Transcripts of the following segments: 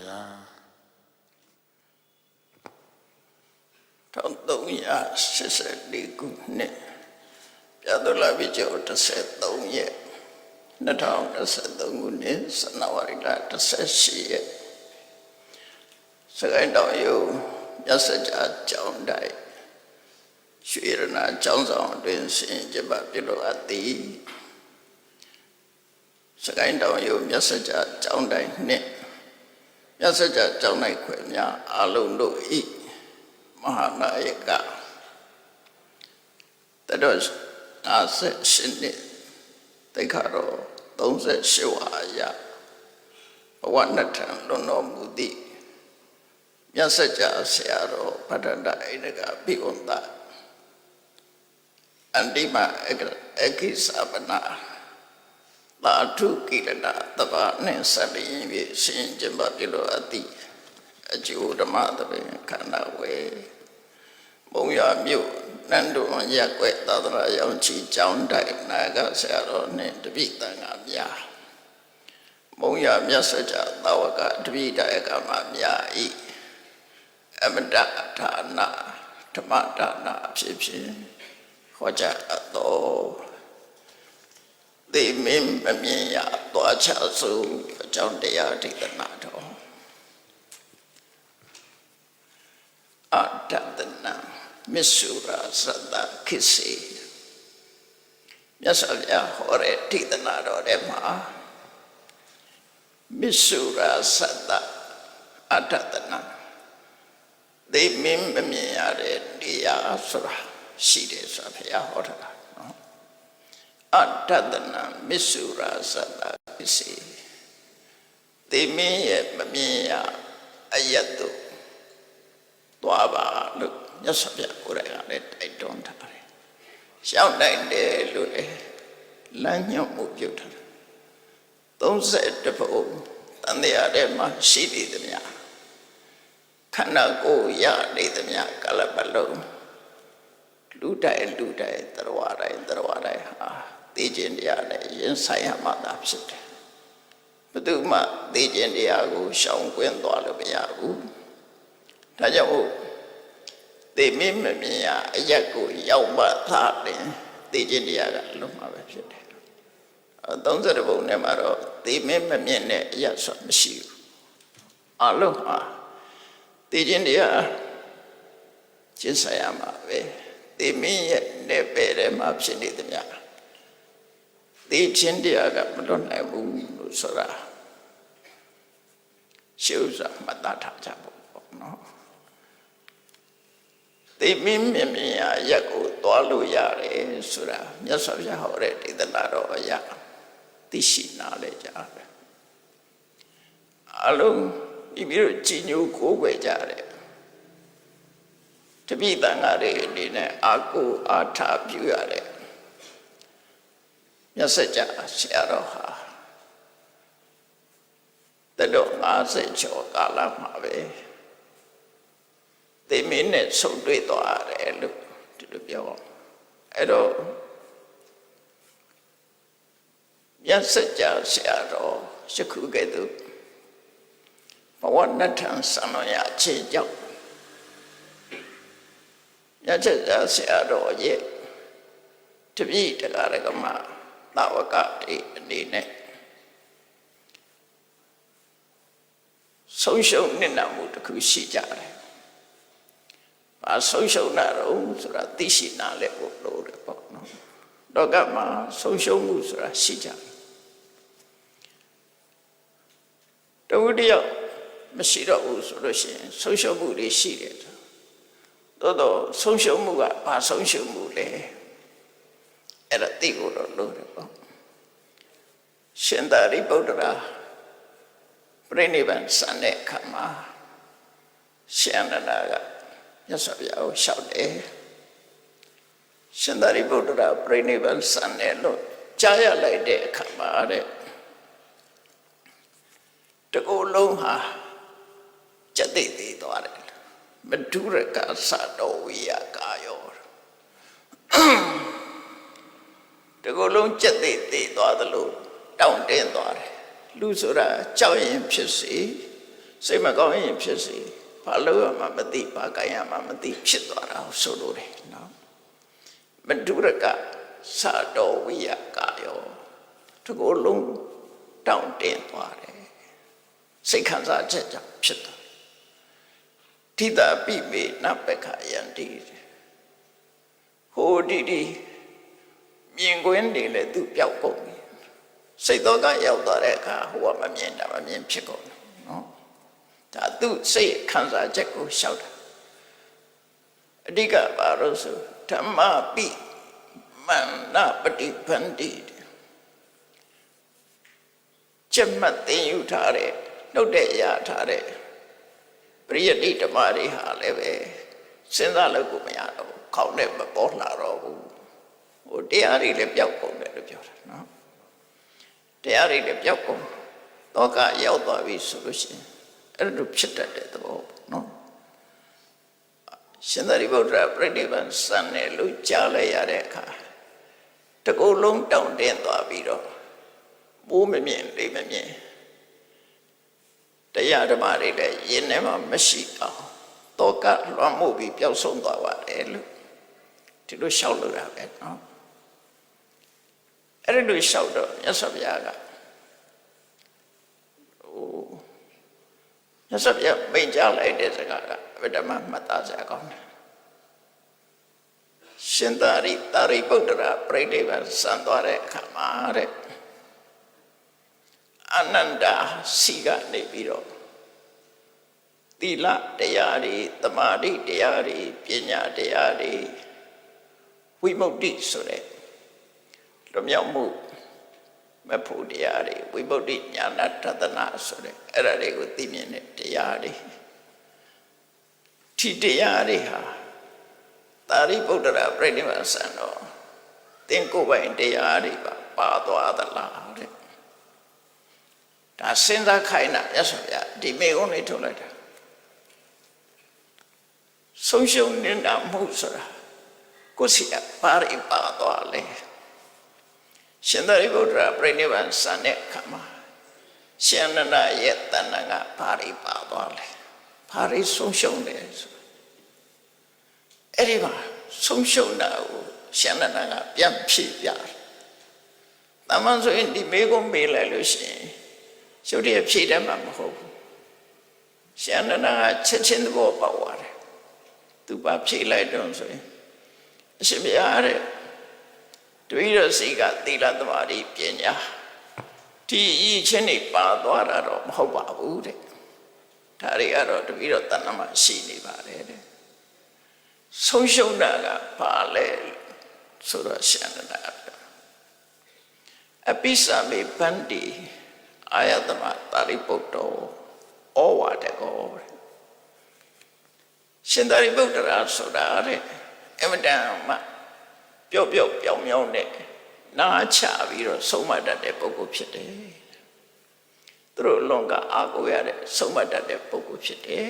ဗျာ1384ခုနှစ်ပြတ်တော်လာပြီကျော်13ရက်2023ခုနှစ်ဇန်နဝါရီလ18ရက်စကိုင်းတောင်ယုံမြတ်စကြာကျောင်းတိုက်ရွှေရနာကျောင်းဆောင်အတွင်ဆင်ကျပပြုလို့အပ်သည်စကိုင်းတောင်ယုံမြတ်စကြာကျောင်းတိုက်နှင့်မြတ်စကြာကျောင်းတိုက်ခွဲများအလုံးတို့ဤမဟာနာယကတတော်58နှစ်တိခါတော်38ဝါရဘဝနှစ်ထံလွန်တော်မူသည့်မြတ်စကြာဆရာတော်ပတ္တန္တဣဒကပိဝန္တအန္တိမအကိသဗနာသာထုကိလနာတပနှင့်ဆက်လျင်ဖြင့်ရှင်ကျမ်းပြုလို့အပ်သည်အကျိုးဓမ္မသဘင်ခန္ဓာဝေမုံရမြို့နန္ဒုံရက်ွယ်သာသနာရောင်ချီကျောင်းတိုက်နာဂဆရာတော်နှင့်တပိတန်ဃာများမုံရမြတ်စကြာသာဝကတပိတယကမများဤအမတဌာနဓမ္မဒါနဖြစ်ဖြင့်ဟောကြားအပ်တော်သိမင်းမမြင်ရသွားချစို့အကြောင်းတရားဒေသနာတော်အတ္တနာမစ္ဆုရာသတ္တခိစေမြတ်စွာဘုရားဟောတဲ့ဒေသနာတော်ထဲမှာမစ္ဆုရာသတ္တအတ္တနာသိမင်းမမြင်ရတဲ့တရားဆိုတာရှိတယ်ဆိုတာဘုရားဟောတာနော်အတ္တနာမစ္ဆုရာသတ္တခိစေသိမင်းရဲ့မမြင်ရအယတ်တို့သွားပါလို့မြတ်စွာဘုရားကိုယ်တိုင်ကလည်းတိုက်တွန်းထားတယ်။ရှောင်းနိုင်တယ်လို့လည်းလမ်းညွှန်မှုပြုထားတယ်။32ဘုံတန်တရားထဲမှာရှိနေသမျှခန္ဓာကိုယ်ရနေသမျှကာလပတ်လုံးလူတိုင်းသရဝတိုင်းဟာသိခြင်းတရားနဲ့ရင်ဆိုင်ရမှသာဖြစ်တယ်။ဘယ်သူမှသိခြင်းတရားကိုရှောင်ကွင်းသွားလို့မရဘူး။ဒါကြောင့်သိမင်းမမြင်ရအရက်ကိုရောက်မှသာတယ်သိခြင်းတရားကလုံးမှာပဲဖြစ်တယ်30ဘုံနဲ့မှာတော့သိမင်းမမြင်တဲ့အရက်ဆိုမရှိဘူးအလုံးဟာသိခြင်းတရားကျင့်ဆိုင်ရမှာပဲသိမင်းရဲ့နေပယ်ထဲမှာဖြစ်နေသမျှသိခြင်းတရားကမလွတ်နိုင်ဘူးလို့ဆိုတာရှုစွာမှတ်သားထားကြဖို့ပေါ့နော်သိမင်းမြင်မြင်ရရက်ကိုသွားလို့ရတယ်ဆိုတာမြတ်စွာဘုရားဟောတဲ့ဒေသနာတော်အရာသိရှိနာလဲကြတယ်အလုံးပြီးတော့ကြည်ညိုကိုးကွယ်ကြတယ်တပိတန်ဃာတွေအနေနဲ့အာကိုအာထပြုရတယ်မြတ်စကြာဆရာတော်ဟာတတော်50ကျော်ကာလမှာပဲသိမင်းနဲ့ဆုံတွေ့သွားတယ်လို့ဒီလိုပြောအောင်အဲ့တော့မြတ်စကြာဆရာတော်ယခုကဲ့သို့ဘဝနှစ်ထံဆံတော်ရအခြေကြောင့်မြတ်စကြာဆရာတော်ရဲ့တပည့်တရားရကမသာဝကတွေအနေနဲ့ဆုံးရှုံးနစ်နာမှုတစ်ခုရှိကြတယ်အဆုံးရှုံးတာတော့ဆိုတာသိရှိနာလဲဖို့လို့တယ်ပေါ့နော်တော့ကမှဆုံးရှုံးမှုဆိုတာရှိကြတယ်တဝိတယောက်မရှိတော့ဘူးဆိုလို့ရှိရင်ဆုံးရှုံးမှုတွေရှိတယ်တော့ဆုံးရှုံးမှုကဘာဆုံးရှုံးမှုလဲအဲ့ဒါသိဖို့တော့လို့တယ်ပေါ့ရှင်သာရိပုတ္တရာပြိဋိဘံစံတဲ့အခါမှာရှင်အနန္ဒာကမြတ်စွာဘုရားကိုလျှောက်တယ်ရှင်သာရိပုတ္တရာပြိဋိဘံစံတယ်လို့ကြားရလိုက်တဲ့အခါမှာတဲ့တကူလုံးဟာကြက်သိသေးသွားတယ်မဒုရကသတော်ဝိယကာယောတကူလုံးကြက်သိသွားသလိုတောင့်တင်းသွားတယ်လူဆိုတာကြောက်ရင်ဖြစ်စေ စိတ်မကောင်းရင်ဖြစ်စီဘာလို့ရမှမသိဘာကိုင်ရမှမသိဖြစ်သွားတာဆိုလို့တယ်နော်မဒုရကစာတော်ဝိယကာယောတကူလုံးတောင့်တင်းသွားတယ်စိတ်ခံစားချက်ကြောင့်ဖြစ်သွားထိတာပိမေနပက္ခယန္တိဟိုဒီမြင်ကွင်းနေလေသူပျောက်ကုန်ပြီစိတ်တော့ကရောက်သွားတဲ့အခါဟိုကမမြင်တာမမြင်ဖြစ်ကုန်တယ်နော်ဒါသူစိတ်ခံစားချက်ကိုရှောက်တာအဓိကဘာလို့ဆိုဓမ္မပိမန္နပฏิပန္တိကျက်မှတ်သိယူထားတဲ့နှုတ်တဲ့ရထားတဲ့ပရိယတိဓမ္မတွေဟာလည်းပဲစဉ်းစားလို့ကိုမရတော့ဘူးခေါင်းနဲ့မပေါ်လာတော့ဘူးဟိုတရားတွေလည်းပျောက်ကုန်တယ်လို့ပြောတာနော်တရားတွေလည်းပျောက်ကုန်တော့ကရောက်သွားပြီဆိုလို့ရှိရင်အဲ့လိုဖြစ်တတ်တဲ့သဘောနော်ရှင်သာရိပုတ္တရာပြိဋိဘံစံနဲ့လူကြားလိုက်ရတဲ့အခါတကူလုံးတောင့်တင်းသွားပြီးတော့မိုးမမြင်လေးမမြင်တရားဓမ္မတွေလည်းယင်ထဲမှာမရှိအောင်တောကလွှမ်းမိုးပြီးပျောက်ဆုံးသွားပါတယ်လို့ဒီလိုလျှောက်လို့ရပဲနော်အဲ့လိုလျှောက်တော့မြတ်စွာဘုရားကမြတ်စွာဘုရားမိန့်ကြားလိုက်တဲ့စကားကအဗဓမ္မမှတ်သားစရာကောင်းတယ်ရှင်သာရိပုတ္တရာပြိဋိဘံစံသွားတဲ့အခါမှာတဲ့အနန္တစီကနေပြီးတော့သီလတရားတွေသမာဓိတရားတွေပညာတရားတွေဝိမု ക്തി ဆိုတဲ့လွတ်မြောက်မှုမဖို့တရားတွေဝိမု ക്തി ညာဏတသနာဆိုတဲ့အဲ့ဒါတွေကိုသိမြင်တဲ့တရားတွေဒီတရားတွေဟာသာရိပုတ္တရာပြိဋိဘံစံတော့သင်ကိုယ်ပိုင်တရားတွေပါသွားသလားတဲ့ဒါစဉ်းစားခိုင်းတာရသော်ဗျာဒီမေကုန်းလေးထုတ်လိုက်တာဆုံးရှုံးနေတာမဟုတ်ဆိုတာကိုယ်စီပါရိပါသွားလေရှင်သာရိပုတ္တရာပြိဋိဘံစံတဲ့အခါမှာရှင်နန္ဒရဲ့တဏ္ဍကပါရိပါသွားလေပါရိဆုံးရှုံးတယ်ဆိုအဲ့ဒီမှာဆုံးရှုံးတာကိုရှင်နန္ဒကပြန်ဖြည့်ပြတယ်တမန်ဆိုရင်ဒီမေကုန်းမေးလိုက်လို့ရှိရင်ရုပ်တရက်ဖြည့်တယ်မှမဟုတ်ဘူးရှင်နန္ဒကချက်ချင်းသဘောပေါက်သွားတယ်သူပါဖြည့်လိုက်တော့ဆိုရင်အရှင်ဘုရားတဲ့တပည့်တော်စီကသီလသမာဓိပညာဒီဤချင်းနေပါသွားတာတော့မဟုတ်ပါဘူးတဲ့ဒါတွေကတော့တပည့်တော်တဏ္ဍမှာရှိနေပါတယ်တဲ့ဆုံးရှုံးတာကဘာလဲဆိုတော့ရှင်နန္ဒအပိစမေဗန္တိအာယတမသာရိပုတ္တောဩဝါဒကောရှင်သာရိပုတ္တရာဆိုတာတဲ့အမတန်မှပျော့ပျော့ပြောင်းပြောင်းနဲ့နားချပြီးတော့ဆုံးမတတ်တဲ့ပုဂ္ဂိုလ်ဖြစ်တယ်သူတို့လွန်ကအားကိုးရတဲ့ဆုံးမတတ်တဲ့ပုဂ္ဂိုလ်ဖြစ်တယ်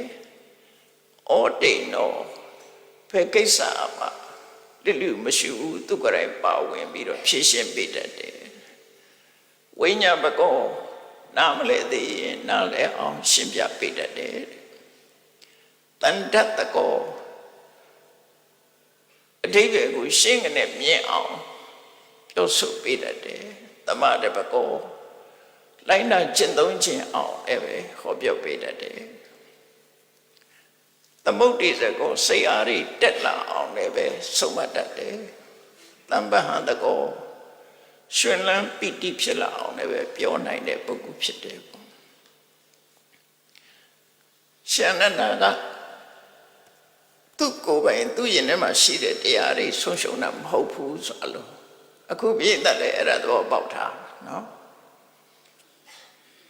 ဩတိန်နောဘယ်ကိစ္စမှလူမရှိဘူးသူကလည်းပါဝင်ပြီးတော့ဖြည့်ရှင်းပေးတတ်တယ်ဝိညာပကောနာမလဲသေးရင်နားလဲအောင်ရှင်းပြပေးတတ်တယ်တန်တတကောအဓိပ္ပာယ်ကိုရှင်းကနေမြင်အောင်ပြောဆိုပေးတတ်တယ်သမတပကောလိုက်နာကျင့်သုံးခြင်းအောင်လည်းပဲဟောပြောပေးတတ်တယ်သမုဒ္ဒိစကောစိတ်အားဖြင့်တက်လာအောင်လည်းပဲဆုံးမတတ်တယ်တမ္ပဟံတကောရှင်လန်းပိတိဖြစ်လာအောင်လည်းပဲပြောနိုင်တဲ့ပုဂ္ဂိုလ်ဖြစ်တယ်ပေါ့ရှင်နန္ဒကသူ့ကိုယ်ပိုင်သူ့ရင်ထဲမှာရှိတဲ့တရားတွေဆုံးရှုံးတာမဟုတ်ဘူးဆိုလို့အခုပြည့်တတ်တယ်အဲ့ဒါသဘောပေါက်တာနော်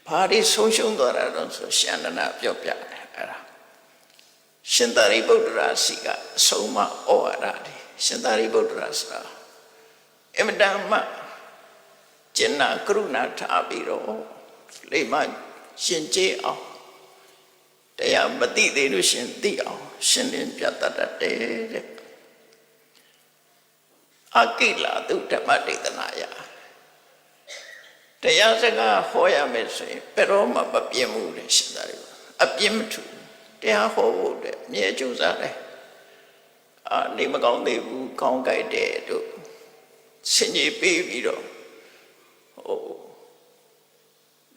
ဘာတွေဆုံးရှုံးသွားတာတော့ဆိုရှင်နန္ဒပြောပြတယ်အဲ့ဒါရှင်သာရိပုတ္တရာစီကအဆုံးမဩဝါဒတွေရှင်သာရိပုတ္တရာဆိုတာအမတန်မှကျင့်နာကရုဏာထားပြီးတော့လိမ္မာရှင်ကျေးအောင်တရားမသိသေးလို့ရှင်သိအောင်ရှင်းလင်းပြတတ်တယ်တဲ့အကိလသုဓမ္မဒေသနာယတရားစကားဟောရမယ်ဆိုရင်ဘယ်တော့မှမပြင်းဘူးလေရှင်သာရိပုတ္တရာ အပြင်းမထူတရားဟောဖို့တဲ့မြဲကြိုးစားတယ်နေမကောင်းသေးဘူးကောင်းကြိုက်တယ်တို့ဆင်ကြီးပေးပြီးတော့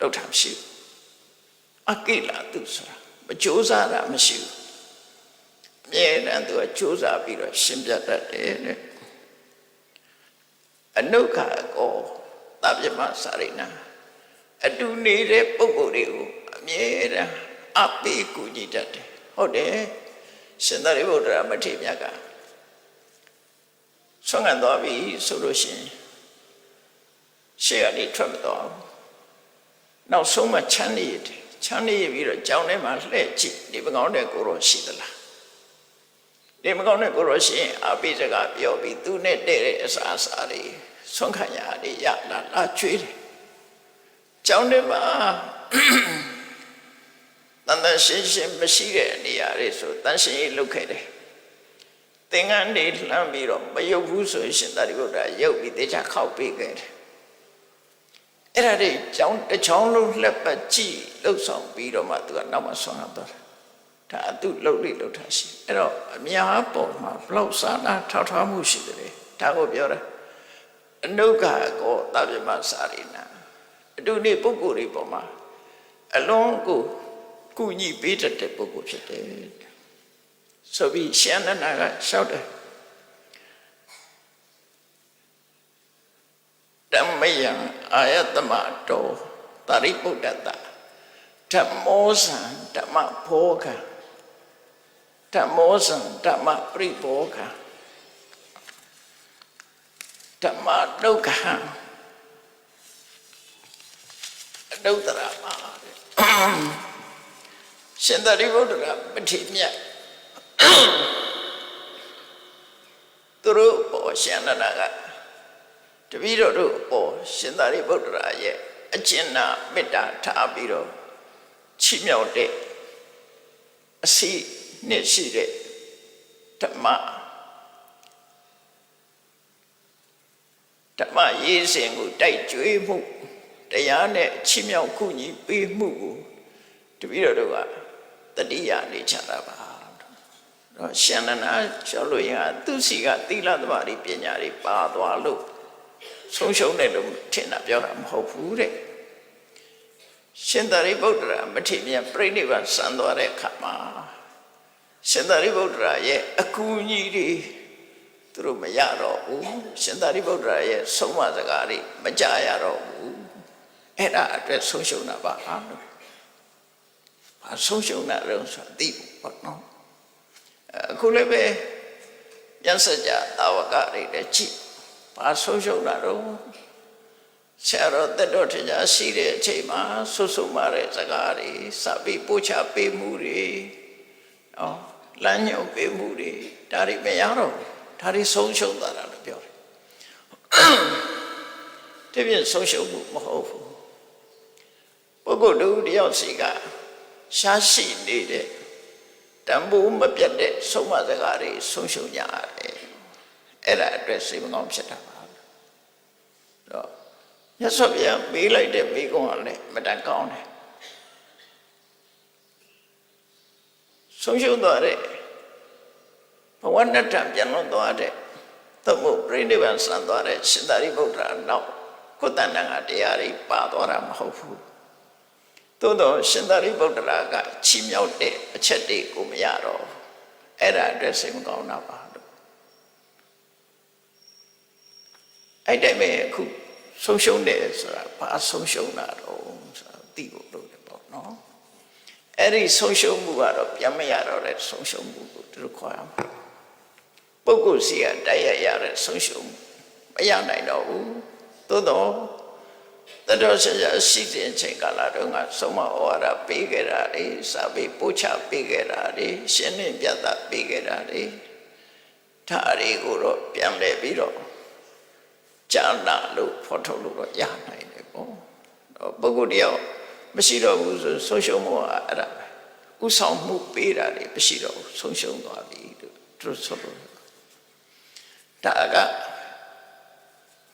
လောက်တာမရှိဘူးအကိလာသူဆိုတာမကြိုးစားတာမရှိဘူးအမြဲတမ်းသူကကြိုးစားပြီးတော့ရှင်းပြတတ်တယ်တဲ့အနုခါကောသဗ္ဗမစာရိနာအတူနေတဲ့ပုဂ္ဂိုလ်တွေကိုအမြဲတမ်းအပေးကူညီတတ်တယ်ဟုတ်တယ်ရှင်သာရိပုတ္တရာမထေရမြတ်ကဆွမ်းခံသွားပြီဆိုလို့ရှိရင်ရှေ့ကနေထွက်မသွားဘူးနောက်ဆုံးမှချမ်းနေရတယ်ချမ်းနေပြီးတော့ကြောင်းထဲမှာလှည့်ကြည့်ဒီမကောင်းတဲ့ကိုရောရှိသလားဒီမကောင်းတဲ့ကိုရောရှိရင်အပိစကားပြောပြီးသူနဲ့တဲ့တဲ့အစာအစာတွေဆွမ်းခံရတွေရလာကျွေးတယ်ကြောင်းထဲမှာတန်တန်ရှင်းရှင်းမရှိတဲ့နေရာတွေဆိုတန်ရှင်းရေးလုပ်ခဲ့တယ်သင်္ကန်းတွေလှမ်းပြီးတော့မယုတ်ဘူးဆိုရှင်သာရိပုတ္တရာယုတ်ပြီးတေချာခောက်ပေးခဲ့တယ်အဲ့ဒါတွေကြောင်းတစ်ချောင်းလုံးလှက်ပတ်ကြည့်လှုပ်ဆောင်ပြီးတော့မှသူကနောက်မှဆွမ်းလာတော့ဒါအတုလှုပ်လိလှုပ်ထားရှိအဲ့တော့အများပေါ်မှာဘလောက်စာနာထောက်ထားမှုရှိတယ်ဒါကိုပြောတာအနုခါကောသဗ္ဗမစာရိနာအတူနေပုဂ္ဂိုလ်တွေပေါ်မှာအလုံးကိုကုညီပေးတတ်တဲ့ပုဂ္ဂိုလ်ဖြစ်တယ်ဆိုပြီးရှန္ဒနာကလျှောက်တယ်ဓမ္မယံအာယတမတောသရိပုတ္တတဓမ္မောဇံဓမ္မဘောဂံဓမ္မောဇံဓမ္မပရိဘောဂံဓမ္မဒုက္ခံဒုတ္တရာမှာရှင်သာရိပုတ္တရာမထေရမြတ်သူတို့ပေါ်ရှန္ဒနာကတပည့်တော်တို့ပေါ်ရှင်သာရိပုတ္တရာရဲ့အကျဉ်းနာမေတ္တာထားပြီးတော့ချီးမြှောက်တဲ့အစီနှစ်ရှိတဲ့ဓမ္မရေးစဉ်ကိုတိုက်ကြွေးမှုတရားနဲ့ချီးမြှောက်ခုညီပေးမှုကိုတပည့်တော်တို့ကတတိယနေချတာပါတော့ရှန္ဒနာကျော်လို့ရသူစီကသီလသမာဓိပညာတွေပါသွားလို့ဆုံးရှုံးတယ်လို့ထင်တာပြောတာမဟုတ်ဘူးတဲ့ရှင်သာရိပုတ္တရာမထေရမြတ်ပြိဋိဘံစံသွားတဲ့အခါမှာရှင်သာရိပုတ္တရာရဲ့အကူအညီတွေသူတို့မရတော့ဘူးရှင်သာရိပုတ္တရာရဲ့ဆုံးမစကားတွေမကြားရတော့ဘူးအဲ့ဒါအတွက်ဆုံးရှုံးတာပါလို့ဘာဆုံးရှုံးတာလဲဆိုတာသိဖို့ပေါ့နော်အခုလည်းပဲညစကြတာဝကတွေလည်းကြည့်ဘာဆုံးရှုံးတာတော့ဆရာတော်တက်တော်ထင်ရှားရှိတဲ့အချိန်မှာဆွတ်ဆွတ်မာတဲ့စကားတွေစပြီးပို့ချပေးမှုတွေနော်လမ်းညွှန်ပေးမှုတွေဒါတွေမရတော့ဒါတွေဆုံးရှုံးသွားတာလို့ပြောတယ်ဒီပြင်ဆုံးရှုံးမှုမဟုတ်ဘူးပုဂ္ဂိုလ်တို့တယောက်စီကရှားရှိနေတဲ့တန်ဖိုးမပြတ်တဲ့ဆုံးမစကားတွေဆုံးရှုံးကြရတယ်အဲ့ဒါအတွက်စိတ်မကောင်းဖြစ်တာပါတော့မြတ်စွာဘုရားမေးလိုက်တဲ့မိကုံးကလည်းမတန်ကောင်းတယ်ဆုံးရှုံးသွားတဲ့ဘဝနဲ့တံပြန်လွန်သွားတဲ့သို့မဟုတ်ပြိဋိဘံစံသွားတဲ့ရှင်သာရိပုတ္တရာနောက်ကိုယ်တန်တန်ကတရားတွေပါသွားတာမဟုတ်ဘူးသို့တော့ရှင်သာရိပုတ္တရာကချီးမြှောက်တဲ့အချက်တွေကိုမရတော့အဲ့ဒါအတွက်စိတ်မကောင်းတာပါလို့အဲ့တိုင်ပဲအခုဆုံးရှုံးတယ်ဆိုတာဘာဆုံးရှုံးတာတော့ဆိုတာသိဖို့လုပ်တယ်ပေါ့နော်အဲ့ဒီဆုံးရှုံးမှုကတော့ပြန်မရတော့တဲ့ဆုံးရှုံးမှုကိုသူတို့ခေါ်ရမှာပုဂ္ဂိုလ်စီကတိုက်ရရတဲ့ဆုံးရှုံးမှုမရနိုင်တော့ဘူးသို့တော့တတော်ဆရာရှိတဲ့အချိန်ကာလတုန်းကဆုံးမဩဝါဒပေးခဲ့တာလေစာပေပို့ချပေးခဲ့တာလေရှင်းလင်းပြသပေးခဲ့တာလေဒါတွေကိုတော့ပြန်လဲပြီးတော့ကြာနာလို့ဖော်ထုတ်လို့တော့ရနိုင်တယ်ပေါ့ပုဂ္ဂိုလ်တယောက်မရှိတော့ဘူးဆိုဆုံးရှုံးမှုကအဲ့ဒါပဲဥဆောင်မှုပေးတာလေမရှိတော့ဘူးဆုံးရှုံးသွားပြီလို့သူဆိုလို့ဒါက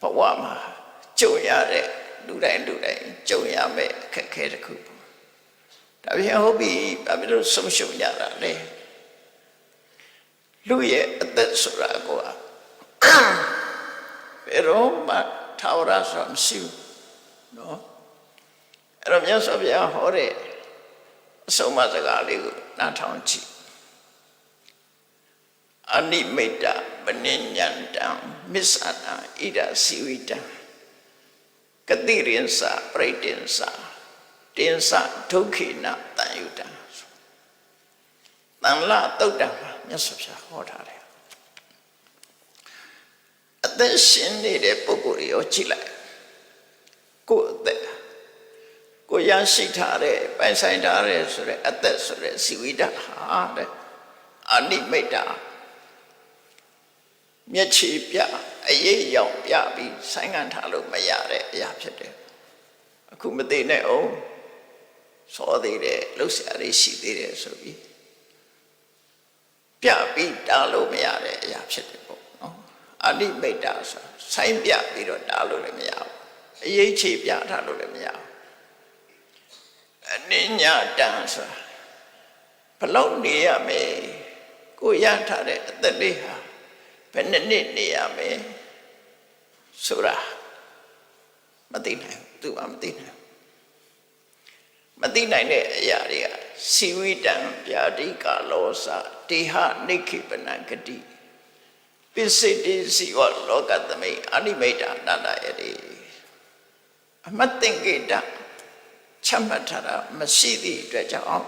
ဘဝမှာကြုံရတဲ့လူတိုင်းကြုံရမယ်အခက်အခဲတစ်ခုပေါ့ ဒါပြန်ဟုတ်ပြီဘာဖြစ်လို့ဆုံးရှုံးကြတာလဲလူရဲ့အသက်ဆိုတာကိုဘယ်တော့မှထာဝရဆိုတာမရှိဘူးနော်အဲ့တော့မြတ်စွာဘုရားဟောတဲ့အဆုံးအမစကားလေးကိုနားထောင်ကြည့်အနိမိတ်တပနိညာတံမစ္ဆနာဣဒစီဝိတံကတိရိဉ္စပရိတိဉ္စတင်္စဒုက္ခိနတန်ယုတံတန်လတုတ်တံမြတ်စွာဘုရားဟောထားတယ်အသက်ရှင်နေတဲ့ပုဂ္ဂိုလ်ရောကြည့်လိုက်ကိုယ်အသက်ကိုရရှိထားတဲ့ပိုင်ဆိုင်ထားတဲ့ဆိုတဲ့အသက်ဆိုတဲ့စီဝိတဟာတဲ့အနိမိတ်တာမျက်ခြေပြအရေးရောင်ပြပြီးဆိုင်းငံ့ထားလို့မရတဲ့အရာဖြစ်တယ်အခုမသိနဲ့အောင်စောသေးတယ်လှုပ်ရှားလေးရှိသေးတယ်ဆိုပြီးပြပြီးတားလို့မရတဲ့အရာဖြစ်တယ်ပေါ့နော်အနိမိတ်တာဆိုဆိုင်းပြပြီးတော့တားလို့လည်းမရဘူးအရေးခြေပြထားလို့လည်းမရဘူးအနိညာတံဆိုတာဘလို့နေရမယ်ကိုရထားတဲ့အသက်လေးဟာဘယ်နှစ်နှစ်နေရမယ်ဆိုတာမသိနိုင်ဘူးသူကမသိနိုင်မသိနိုင်တဲ့အရာတွေကစီဝိတံဗျာတိကာလောစတေဟနိခိပနဂတိပစ္စေတိစီဝလောကသမိအနိမိတ်တာနန္ဒယတိအမတ်တင်ကိတချမှတ်ထားတာမရှိသည့်အတွက်ကြောင့်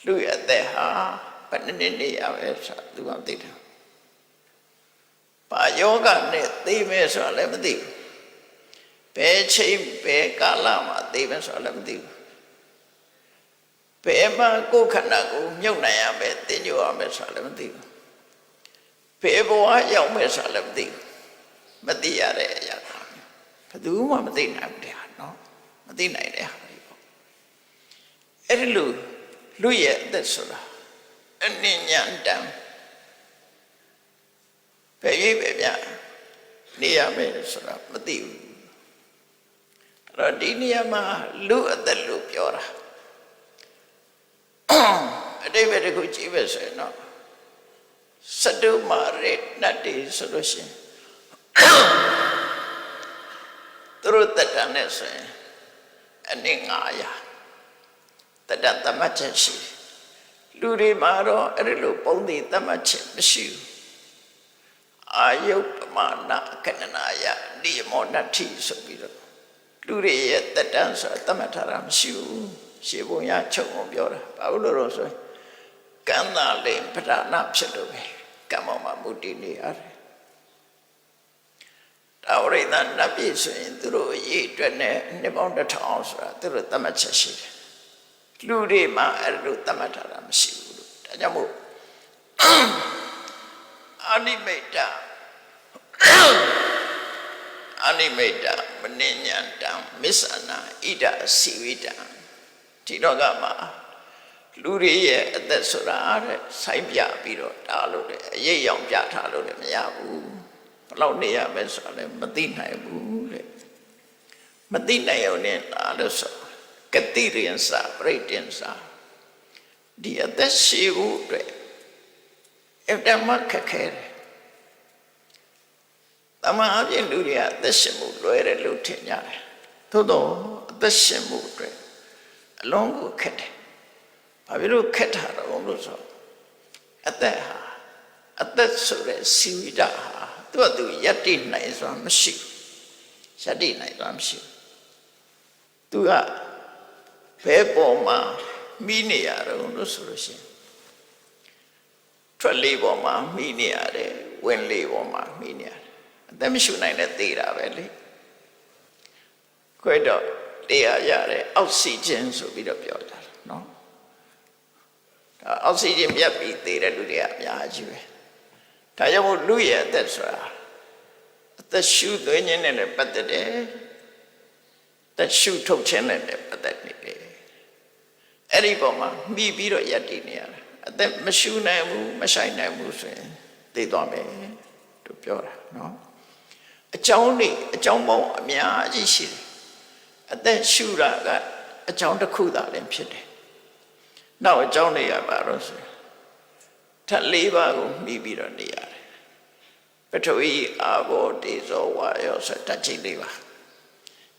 လူရဲ့အသက်ဟာဘယ်နှစ်နှစ်နေရပဲဆိုတာသူကမသိတယ်ဘာယောဂနဲ့သိမယ်ဆိုတာလည်းမသိဘူးဘယ်ချိန်ဘယ်ကာလမှာသိမယ်ဆိုတာလည်းမသိဘူးဘယ်မှာကိုယ်ခန္ဓာကိုမြုပ်နိုင်ရမယ်သင်ညိုရမယ်ဆိုတာလည်းမသိဘူးဘယ်ဘဝရောက်မယ်ဆိုတာလည်းမသိဘူးမသိရတဲ့အရာကဘယ်သူမှမသိနိုင်ဘူးတရားနော်မသိနိုင်တဲ့ဟာတွေပေါ့အဲ့ဒီလိုလူရဲ့အသက်ဆိုတာအနိညာတံဘယ်ရေးပဲဗျနေရမယ်ဆိုတာမသိဘူးအဲ့တော့ဒီနေရာမှာလူအသက်လို့ပြောတာအတိပ္ပယ်တစ်ခုကြည့်ပဲဆိုရင်တော့စတုမာရေနတ်တေဆိုလို့ရှိရင်သူတို့တက်တန်နဲ့ဆိုရင်အနည်း900တက်တန်သမတ်ချက်ရှိလူတွေမှာတော့အဲ့ဒီလိုပုံသေးသမတ်ချက်မရှိဘူးအာယုပမာဏကဏနာယနိမောနတ္ထိဆိုပြီးတော့လူတွေရဲ့တက်တန်ဆိုတာသတ်မှတ်ထားတာမရှိဘူးရှေးဘုံရချုပ်အောင်ပြောတာဘာလို့လို့ဆိုရင်ကံသာလေပဓာနာဖြစ်လို့ပဲကံမောမှာမူတည်နေရတယ်တာဝရိသနတ်ပြည်ဆိုရင်သူတို့အရေးအတွက်နဲ့နှစ်ပေါင်း1000ဆိုတာသူတို့သတ်မှတ်ချက်ရှိတယ်လူတွေမှာအဲ့လိုသတ်မှတ်ထားတာမရှိဘူးလို့ဒါကြောင့်မို့အနိမိတ်တအနိမိတ်တမနိညာတံမစ္ဆနာဣဒစီဝိတံဒီတော့ကမှာလူတွေရဲ့အသက်ဆိုတာတဲ့ဆိုင်းပြပြီးတော့တားလို့လည်းအရေးရောင်ပြထားလို့လည်းမရဘူးဘယ်လောက်နေရမယ်ဆိုတာလည်းမသိနိုင်ဘူးတဲ့မသိနိုင်အောင်နဲ့လားလို့ဆိုကတိရိဉ္စပရိတိဉ္စဒီအသက်ရှိဖို့အတွက်အတမခက်ခဲတယ်တမန်အပြင်လူတွေကအသက်ရှင်မှုလွယ်တယ်လို့ထင်ကြတယ်သို့တော့အသက်ရှင်မှုအတွက်အလုံးကိုခက်တယ်ဘာဖြစ်လို့ခက်တာတော့လို့ဆိုအသက်ဟာအသက်ဆိုတဲ့စီဝိတဟာသူယက်တိနိုင်စွာမရှိဘူးယက်တိနိုင်စွာမရှိဘူးသူကဘယ်ပေါ်မှာမိနေရတော့လို့ဆိုလို့ရှိရင်ထွက်လေးပေါ်မှာမိနေရတယ်ဝင်လေးပေါ်မှာမိနေရတယ်အသက်မရှိနိုင်တဲ့သေးတာပဲလေခွဲတော့တရားရတဲ့အောက်ဆီဂျင်ဆိုပြီးတော့ပြောကြတယ်နော်အောက်ဆီဂျင်မြတ်ပြီးသေးတဲ့လူတွေကအများကြီးပဲဒါကြောင့်မို့လူရဲ့အသက်ဆိုတာအသက်ရှူသွင်းခြင်းနဲ့ပတ်သက်တယ်သက်ရှူထုတ်ခြင်းနဲ့ပတ်သက်နေတယ်အဲ့ဒီပေါ်မှာမိပြီးတော့ယက်တည်နေရတယ်အသက်မရှူနိုင်ဘူးမဆိုင်နိုင်ဘူးဆိုရင်သိသွားမယ်လို့ပြောတာနော်အကြောင်းပေါင်းအများကြီးရှိတယ်အသက်ရှူတာကအကြောင်းတစ်ခုသာလည်းဖြစ်တယ် နောက်အကြောင်းတွေကပါတော့ဆိုထပ်၄ပါးကိုမှီပြီးတော့နေရတယ်ပထဝီအာဘောတေဇောဝါယောဆိုဓာတ်ကြီး၄ပါး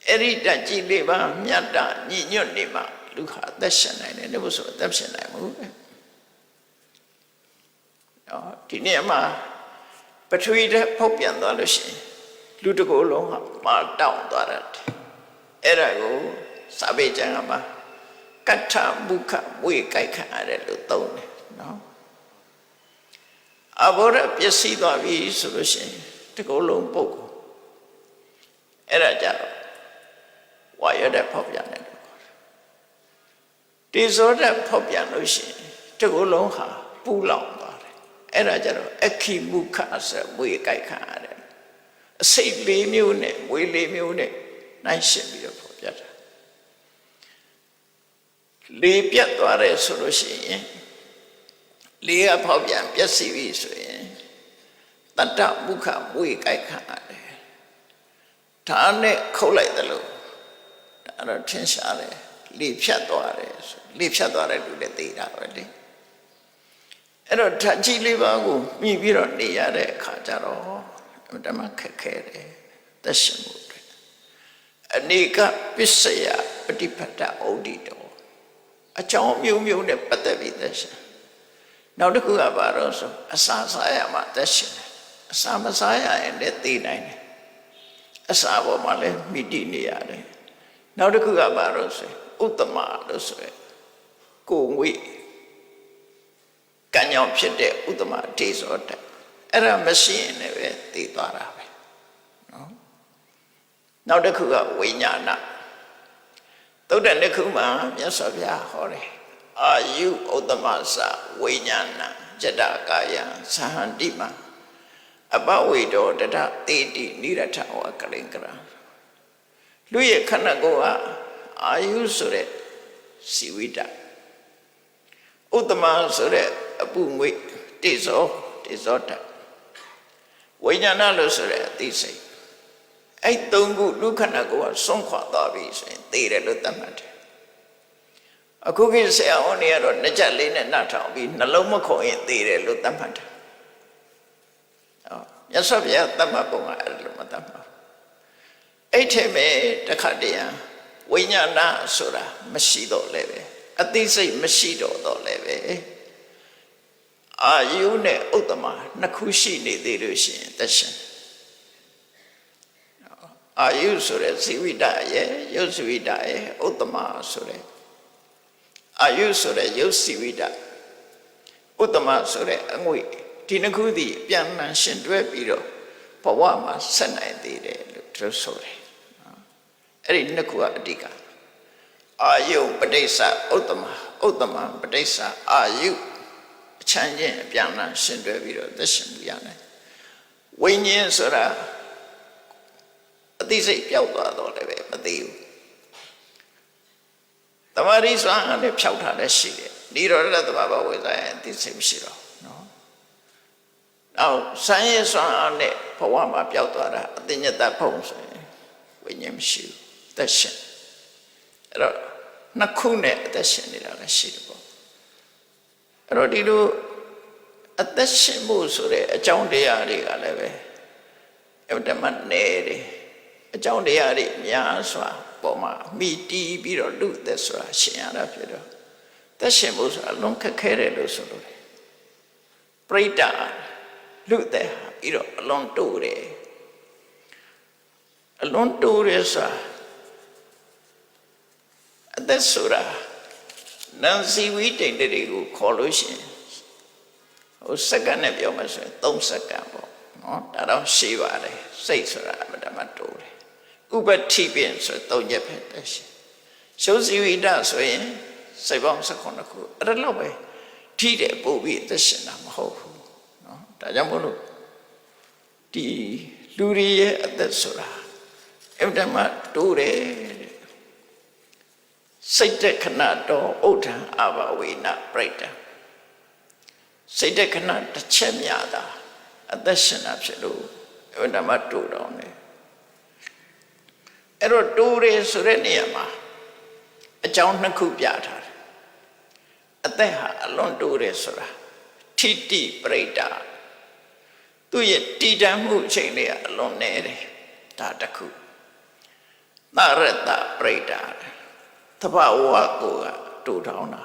အဲ့ဒီဓာတ်ကြီး၄ပါးမြတ်တာညီညွတ်နေမှလူဟာအသက်ရှင်နိုင်တယ်လို့ဆိုအသက်ရှင်နိုင်ဘူးဒီနေ့မှာပထဝီဓာတ်ဖောက်ပြန်သွားလို့ရှိရင်လူတစ်ကိုယ်လုံးဟာမာတောင့်သွားတယ်အဲ့ဒါကိုစာပေကျမ်းမှာကဋ္ဌမုခမွေကြိုက်ခံရတယ်လို့သုံးတယ်နော်အဘောရပျက်စီးသွားပြီဆိုလို့ရှိရင်တစ်ကိုယ်လုံးပုတ်ကိုအဲ့ဒါကြတော့ဝါရတဲ့ဖောက်ပြန်တယ်လို့ခေါ်တယ်တေဇောတဲ့ဖောက်ပြန်လို့ရှိရင်တစ်ကိုယ်လုံးဟာပူလောင်သွားတယ်အဲ့ဒါကြတော့အခီမုခဆိုမွေကြိုက်ခံရတယ်အစိတ်၄မျိုးနဲ့မွေ၄မျိုးနဲ့နိုင်ရှင်ပြီးတော့ဖော်ပြတာလေးပြတ်သွားတယ်ဆိုလို့ရှိရင်လေးကဖောက်ပြန်ပျက်စီးပြီဆိုရင်တတ္တမုခမွေကြိုက်ခံရတယ်ဒါနဲ့ခုတ်လိုက်တယ်လို့ဒါတော့ထင်ရှားတယ်လေးဖြတ်သွားတယ်ဆိုလေးဖြတ်သွားတယ်လို့လည်းသိတာပဲလေအဲ့တော့ဓာတ်ကြီးလေးပါးကိုမြည်ပြီးတော့နေရတဲ့အခါကျတော့ဓမ္မခက်ခဲတယ်သက်ရှင်မှုတွေအနေကပစ္စယပฏิပတ္တဩဒီတောအကြောင်းမျိုးမျိုးနဲ့ပတ်သက်ပြီးသက်ရှင်နောက်တစ်ခုကဘာလို့ဆိုအစာစားရမှသက်ရှင်တယ်အစာမစားရရင်လည်းသိနိုင်တယ်အစာပေါ်မှာလည်းမိတိနေရတယ်နောက်တစ်ခုကဘာလို့ဆိုဥတ္တမလို့ဆိုရယ်ကိုငွေကံကြောင့်ဖြစ်တဲ့ဥတ္တမဒေဇောတအဲ့ဒါမရှိရင်လည်းသိသွားတာပဲနော်နောက်တစ်ခုကဝိညာဏသုတ္တနှစ်ခုမှာမြတ်စွာဘုရားဟောတယ်အာယုဥတ္တမသဝိညာဏဇတကာယသဟန္တိမအပဝေတောတတတေတိနိရထဝကလင်္ကရလူရဲ့ခန္ဓာကိုယ်ဟာအာယုဆိုတဲ့စီဝိတဥတ္တမဆိုတဲ့အပုငွေတေဇောတဝိညာဏလို့ဆိုတဲ့အသိစိတ်အဲ့သုံးခုလူခန္ဓာကိုယ်ကဆုံးခွာသွားပြီဆိုရင်သိတယ်လို့သတ်မှတ်တယ်အခုကိဆရာဝန်တွေကတော့နှစ်ချက်လေးနဲ့နှထောင်ပြီးနှလုံးမခုံရင်သိတယ်လို့သတ်မှတ်တယ်မြတ်စွာဘုရားသတ်မှတ်ပုံကအဲ့လိုမသတ်မှတ်အဲ့ထဲမှာတခါတည်းဝိညာဏဆိုတာမရှိတော့လည်းပဲအသိစိတ်မရှိတော့လည်းပဲအာယုနဲ့ဥတ္တမနှစ်ခုရှိနေသေးလို့ရှိရင်သက်ရှင်အာယုဆိုတဲ့ဇီဝိတရဲ့ယုတ်ဇီဝိတရဲ့ဥတ္တမဆိုတဲ့အာယုဆိုတဲ့ယုတ်ဇီဝိတဥတ္တမဆိုတဲ့အငွေဒီနှစ်ခုသည်ပြန်လှန်ရှင်တွဲပြီးတော့ဘဝမှာဆက်နိုင်သေးတယ်လို့သူဆိုတယ်အဲ့ဒီနှစ်ခုကအဓိကအာယုပဋိစ္စဥတ္တမပဋိစ္စအာယုအချမ်းချင်းအပြန်လှန်ရှင်တွဲပြီးတော့သက်ရှင်မှုရတယ်ဝိညာဉ်ဆိုတာအသိစိတ်ပျောက်သွားတော့လည်းပဲမသိဘူးတမာရီစွမ်းအားနဲ့ဖြောက်ထားလည်းရှိတယ်နိရောဓသဘာဝဝိဇ္ဇာရဲ့အသိစိတ်မရှိတော့နော်နောက်စမ်းရစွမ်းအားနဲ့ဘဝမှာပျောက်သွားတာအသိဉာဏ်တတ်ဖို့ဆိုရင်ဝိညာဉ်မရှိဘူးသက်ရှင်အဲ့တော့နှစ်ခုနဲ့အသက်ရှင်နေတာလည်းရှိတယ်ပေါ့အဲ့တော့ဒီလိုအသက်ရှင်မှုဆိုတဲ့အကြောင်းတရားတွေကလည်းပဲအဲ့ဒါမှနေတယ်အကြောင်းတရားတွေများစွာပေါ်မှာမိတီးပြီးတော့လူသက်ဆိုတာရှင်ရတာဖြစ်တော့သက်ရှင်မှုဆိုတာအလုံးခက်ခဲတယ်လို့ဆိုလို့တယ်ပရိဒါလူသက်ပြီးတော့အလုံးတိုးတယ်အလုံးတိုးတယ်ဆိုတာအသက်ဆိုတာနန်စီဝီတိန်တွေကိုခေါ်လို့ရှိရင်ဟိုစက္ကန့်နဲ့ပြောမှဆိုရင်3စက္ကန့်ပေါ့နော်ဒါတော့ရှိပါတယ်စိတ်ဆိုတာအမှန်တမ်းတိုးတယ်ဥပတိပင်ဆို3ရက်ပဲတက်ရှိရှုံးစီဝိတဆိုရင်စိတ်ပေါင်း19ခုအဲ့ဒါတော့ပဲထိတယ်ပို့ပြီးသက်ရှင်တာမဟုတ်ဘူးနော်ဒါကြောင့်မို့လို့ဒီလူတွေရဲ့အသက်ဆိုတာအမှန်တမ်းတိုးတယ်စိတ်တက်ခဏတော့ဥဒ္ဒံအဘဝေနပြိတ္တစိတ်တက်ခဏတစ်ချက်များတာအသက်ရှင်တာဖြစ်လို့အမှန်တမ်းတိုးတော့တယ်အဲ့တော့တိုးတယ်ဆိုတဲ့နေရာမှာအကြောင်းနှစ်ခုပြထားတယ် အသက်ဟာအလွန်တိုးတယ်ဆိုတာထိတိပရိဒါသူရဲ့တည်တံ့မှုအချိန်လေးကအလွန်နေတယ်ဒါတစ်ခုသရတပရိဒါသဘာဝကိုကတိုးထောင်းတာ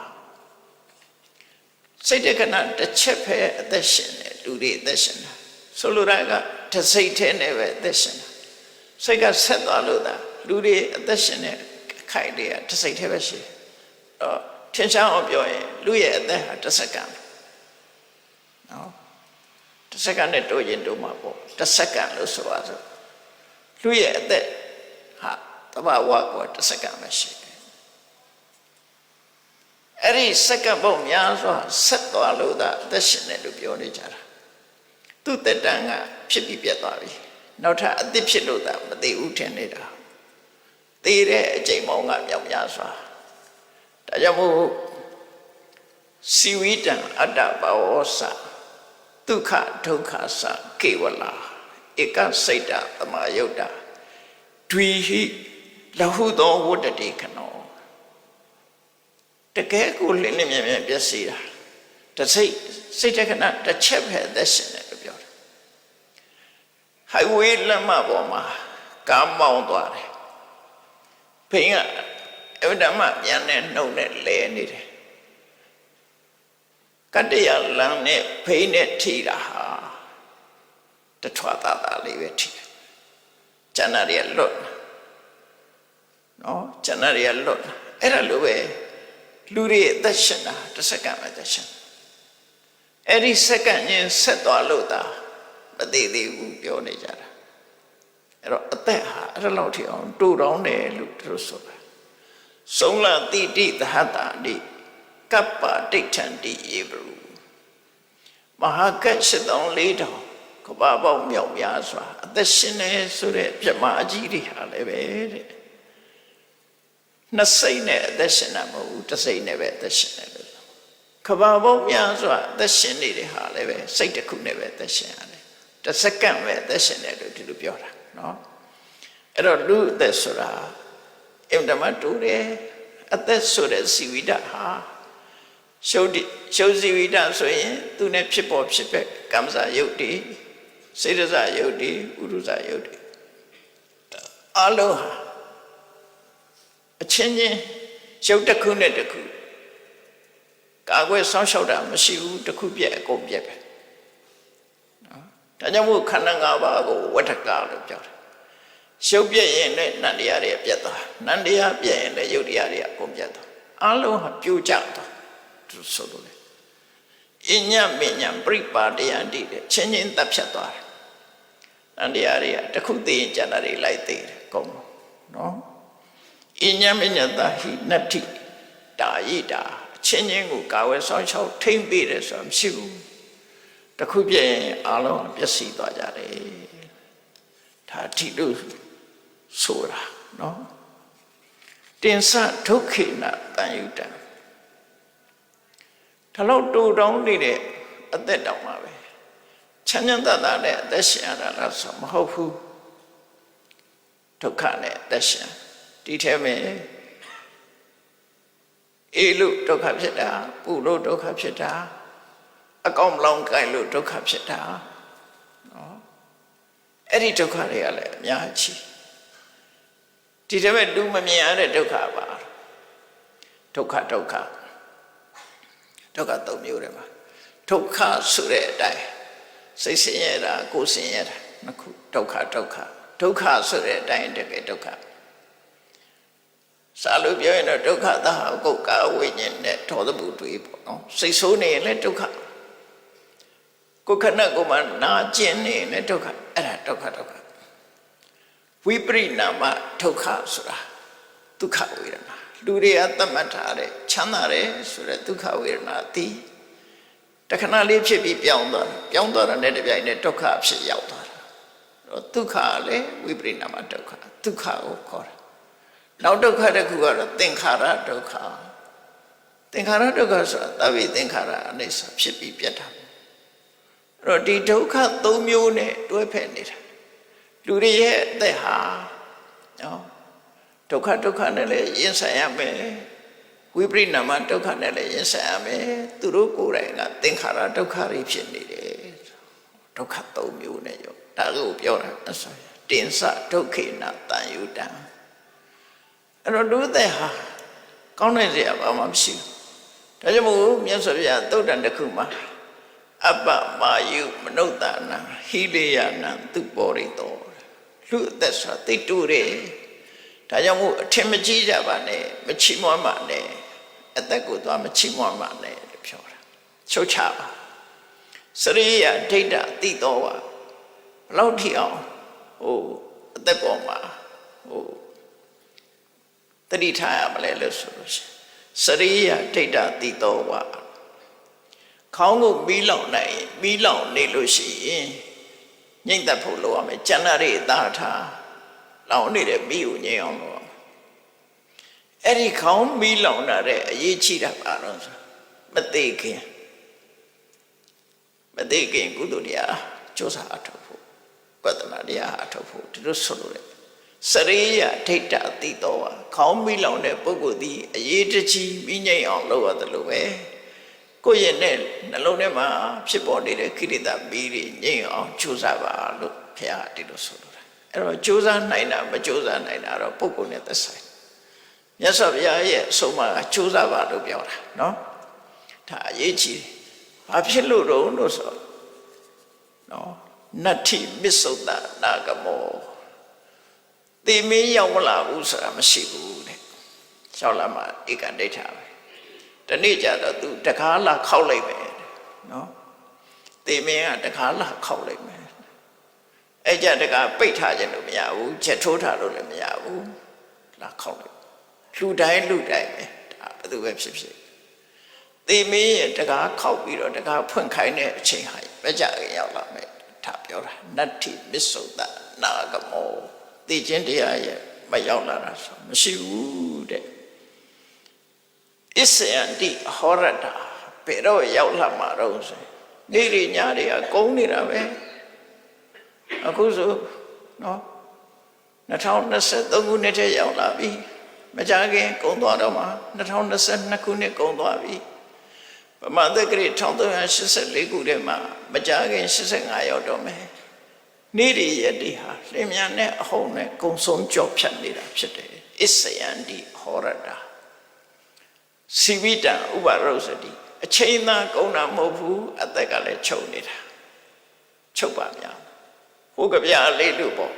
စိတ်တက္ကနာတစ်ချက်ပဲအသက်ရှင်တယ်လူတွေအသက်ရှင်တာဆိုလိုတာကတစ်စိတ်ထဲနဲ့ပဲအသက်ရှင်တာစိတ်ကဆက်သွားလို့သာလူတွေအသက်ရှင်တဲ့ခိုက်တွေကတစ်စိတ်ထဲပဲရှိတယ်ထင်ရှားအောင်ပြောရင်လူရဲ့အသက်ဟာတစ်စက္ကန့်နော်တစ်စက္ကန့်နဲ့တိုးရင်တိုးမှာပေါ့တစ်စက္ကန့်လို့ဆိုပါစို့လူရဲ့အသက်ဟာတဘာဝကတစ်စက္ကန့်ပဲရှိတယ်အဲ့ဒီစက္ကန့်ပေါင်းများစွာဆက်သွားလို့သာအသက်ရှင်တယ်လို့ပြောနေကြတာသူ့တက်တန်းကဖြစ်ပြီးပြတ်သွားပြီနောက်ထပ်အသက်ဖြစ်လို့သာမသိဘူးထင်နေတာသိတဲ့အချိန်ပေါင်းကမြောက်များစွာဒါကြောင့်မို့စီဝိတံအတ္တဘာဝောစဒုက္ခဒုက္ခစကေဝလာဧကစိတ်တသမာယုတ်တာဒွိဟိလဟုသောဝတ္တတိခနောတကယ်ကိုလင်းလင်းမြဲမြဲပြည့်စည်တာတစိတ်တခဏတစ်ချက်ပဲသက်ရှင်တယ်လို့ပြောတယ်ဟိုင်ဝေးလမ်းမပေါ်မှာကားမောင်းသွားတယ်ဘိန်းကအဝဒမပြန်နဲ့နှုတ်နဲ့လဲနေတယ်ကတ္တရလမ်းနဲ့ဘိန်းနဲ့ထိတာဟာတထွာတာတာလေးပဲထိတယ်ကျန်တာတွေလွတ်နော်ကျန်တာတွေလွတ်အဲ့ဒါလိုပဲလူတွေအသက်ရှင်တာတစ်စက္ကန့်ပဲသက်ရှင်အဲ့ဒီစက္ကန့်ချင်းဆက်သွားလို့သာမသိသေးဘူးပြောနေကြတာအဲ့တော့အသက်ဟာအဲ့လောက်ထိအောင်တူတောင်းတယ်လို့သူတို့ဆိုတာသုံးလတိတိသဟတာတိကပ္ပဒိဋ္ဌံတိယေဘရုမဟာကတ်7,400ကမ္ဘာပေါင်းမြောက်များစွာအသက်ရှင်နေဆိုတဲ့ပြမအကြီးတွေဟာလည်းပဲတဲ့နှစ်စိတ်နဲ့အသက်ရှင်တာမဟုတ်ဘူးတစ်စိတ်နဲ့ပဲအသက်ရှင်တယ်လို့ကမ္ဘာပေါင်းများစွာအသက်ရှင်နေတဲ့ဟာလည်းပဲစိတ်တစ်ခုနဲ့ပဲအသက်ရှင်ရတယ်တစ်စက္ကန့်ပဲအသက်ရှင်တယ်လို့ဒီလိုပြောတာနော်အဲ့တော့လူအသက်ဆိုတာအင်တမတူတယ်အသက်ဆိုတဲ့ဇီဝိတဟာရှုပ်ဇီဝိတဆိုရင်သူနဲ့ဖြစ်ပေါ်ဖြစ်ပဲကမ္မဇယုတ်တိစေတဇယုတ်တိဥရုဇယုတ်တိအလုံးဟာအချင်းချင်းရုပ်တစ်ခုနဲ့တစ်ခုကာကွယ်ဆောင်းလျှောက်တာမရှိဘူးတစ်ခုပြက်အကုန်ပြက်ပဲနော်ဒါကြောင့်မို့ခန္ဓာ၅ပါးကိုဝဋ္ဌကလို့ပြောတယ်ရုပ်ပြက်ရင်လည်းနန္တရားတွေပြက်သွားနန္တရားပြက်ရင်လည်းယုတ်တရားတွေအကုန်ပြက်သွားအလုံးဟာပြိုကျသွားသူဆိုလို့လေအညမညပရိပါဒယန္တိတဲ့ချင်းချင်းတပ်ဖြတ်သွားတယ်နန္တရားတွေကတစ်ခုသိရင်ကျန်တာတွေလိုက်သိတယ်အကုန်နော်အညမညတဟိနတ္ထိတာယိတာအချင်းချင်းကိုကာဝယ်ဆောင်ရှောက်ထိမ့်ပေးတယ်ဆိုတာမရှိဘူးတစ်ခုပြည့်ရင်အလုံးပျက်စီးသွားကြတယ်ဒါထိလို့ဆိုတာနော်တင်စဒုက္ခိနတန်ယုတံဒါလို့တူတောင်းနေတဲ့အသက်တောင်မှာပဲချမ်းချမ်းသာသာနဲ့အသက်ရှင်ရတာလားဆိုမဟုတ်ဘူးဒုက္ခနဲ့အသက်ရှင်ဒီထဲမှာအေးလို့ဒုက္ခဖြစ်တာပူလို့ဒုက္ခဖြစ်တာအကောင်မလောင်ကိုင်လို့ဒုက္ခဖြစ်တာနော်အဲ့ဒီဒုက္ခတွေကလည်းအများကြီးဒီထဲမှာလူမမြင်ရတဲ့ဒုက္ခပါဒုက္ခ၃မျိုးတယ်မှာဒုက္ခဆိုတဲ့အတိုင်းစိတ်ဆင်းရဲတာကိုယ်ဆင်းရဲတာနှစ်ခုဒုက္ခဆိုတဲ့အတိုင်းတကယ်ဒုက္ခစာလို့ပြောရင်တော့ဒုက္ခသဟကုတ်ကာဝိညာဉ်နဲ့ဒေါသမှုတွေပေါ့နော်စိတ်ဆိုးနေရင်လည်းဒုက္ခကိုယ်ခဏကိုယ်မှနာကျင်နေရင်လည်းဒုက္ခအဲ့ဒါဒုက္ခဝိပရိနာမဒုက္ခဆိုတာဒုက္ခဝေဒနာလူတွေကသတ်မှတ်ထားတဲ့ချမ်းသာတယ်ဆိုတဲ့ဒုက္ခဝေဒနာအတိတခဏလေးဖြစ်ပြီးပြောင်းသွားတာနဲ့တပြိုင်နက်ဒုက္ခဖြစ်ရောက်သွားတာဒုက္ခလည်းဝိပရိနာမဒုက္ခဒုက္ခကိုခေါ်တာနောက်ဒုက္ခတစ်ခုကတော့သင်္ခါရဒုက္ခဆိုတာသဗ္ဗေသင်္ခါရအနိစ္စဖြစ်ပြီးပြတ်တာအဲ့တော့ဒီဒုက္ခ၃မျိုးနဲ့တွဲဖက်နေတာလူတွေရဲ့အသက်ဟာနော်ဒုက္ခနဲ့လည်းရင်ဆိုင်ရမယ် ဝိပရိနာမဒုက္ခနဲ့လည်းရင်ဆိုင်ရမယ်သူတို့ကိုယ်တိုင်ကသင်္ခါရဒုက္ခတွေဖြစ်နေတယ်ဒုက္ခ၃မျိုးနဲ့ရောဒါကိုပြောတာအဆောတင်္စဒုက္ခေနတန်ယုတံအဲ့တော့လူသက်ဟာကောင်းတဲ့စရာဘာမှမရှိဘူးဒါကြောင့်မို့မြတ်စွာဘုရားသုတ်တန်တစ်ခုမှာအပ္ပမာယုမနုဿာနံဟိလေယနံသူပေါ်ရိတောလူအသက်ဆိုတာသိတူတယ်ဒါကြောင့်မို့အထင်မကြီးကြပါနဲ့မချီးမွမ်းပါနဲ့အသက်ကိုသွားမချီးမွမ်းပါနဲ့လို့ပြောတာချုပ်ချပါစရိယဒိဋ္ဌသိတော်ဝါဘလောက်ထိအောင်အသက်ပေါ်မှာတတိထားရမလဲလို့ဆိုလို့ရှိရင်စရိယဒိဋ္ဌသိတော်ဝါခေါင်းကိုမီးလောင်နိုင်မီးလောင်နေလို့ရှိရင်ညှိမ့်သက်ဖို့လိုရမယ်ကျန်တဲ့တွေသာထားလောင်နေတဲ့မီးကိုငြိမ်းအောင်လုပ်အဲ့ဒီခေါင်းမီးလောင်တာတဲ့အရေးကြီးတာပါတော့မသိခင်ကုသိုလ်တရားကြိုးစားအထောက်ဖို့ဝတ္တနာတရားအထောက်ဖို့ဒီလိုဆိုလို့လေစရိယဒိဋ္ဌသိတော်ဝါခေါင်းမီးလောင်တဲ့ပုဂ္ဂိုလ်ဒီအရေးတကြီးမီးငြိမ်းအောင်လုပ်ရတယ်လို့ပဲကိုယ့်ရဲ့နဲ့နှလုံးထဲမှာဖြစ်ပေါ်နေတဲ့ကိလေသာမီးတွေငြိမ်းအောင်ကြိုးစားပါလို့ဘုရားဒီလိုဆိုလို့အဲ့တော့ကြိုးစားနိုင်တာမကြိုးစားနိုင်တာတော့ပုဂ္ဂိုလ်နဲ့သက်ဆိုင်မြတ်စွာဘုရားရဲ့အဆုံးအမကကြိုးစားပါလို့ပြောတာနော်ဒါအရေးကြီးတယ်ဘာဖြစ်လို့တော့ဆိုနော်နတ္ထိမစ္ဆုတ္တနာဂမောတိမင်းရောက်မလာဘူးဆိုတာမရှိဘူးတဲ့ရှောက်လာမှဧကဒိဋ္ဌာပဲတနေ့ကျတော့သူတကားလာခောက်လိုက်မယ်နော်တိမင်းကတကားလာခောက်လိုက်မယ်အဲ့ကြတကားပိတ်ထားခြင်းလို့မရဘူးချက်ထိုးထားလို့လည်းမရဘူးလာခောက်လိုက်လူတိုင်းပဲဒါဘယ်သူပဲဖြစ်ဖြစ်တိမင်းရဲ့တကားခောက်ပြီးတော့တကားဖွင့်ခိုင်းတဲ့အချိန်ဟာမကြခင်ရောက်လာမယ်ဒါပြောတာနတ္ထိမစ္ဆုတ္တနာဂမောသိခြင်းတရားရဲ့မရောက်လာတာဆိုမရှိဘူးတဲ့အစ္စယန္တိဟောရတာဘယ်တော့ရောက်လာမှာတော့ဆိုနေ့တွေညတွေကကုန်းနေတာပဲအခုဆိုနော်2023ခုနှစ်ထဲရောက်လာပြီမကြခင်ကုန်းသွားတော့မှ2022ခုနှစ်ကုန်းသွားပြီဗမာသက္ကရာ1384ခုထဲမှာမကြခင်85ရောက်တော့မယ်နေ့တွေရက်တွေဟာလင်းမြန်နဲ့အဟုန်နဲ့ကုံဆုံးကြော့ဖြတ်နေတာဖြစ်တယ်အစ္စယန္တိဟောရတာစီဝိတံဥပါရုစတိအချိန်သာကုန်တာမဟုတ်ဘူးအသက်ကလည်းချုပ်နေတာချုပ်ပါများဟိုကဗျာလေးတို့ပေါ့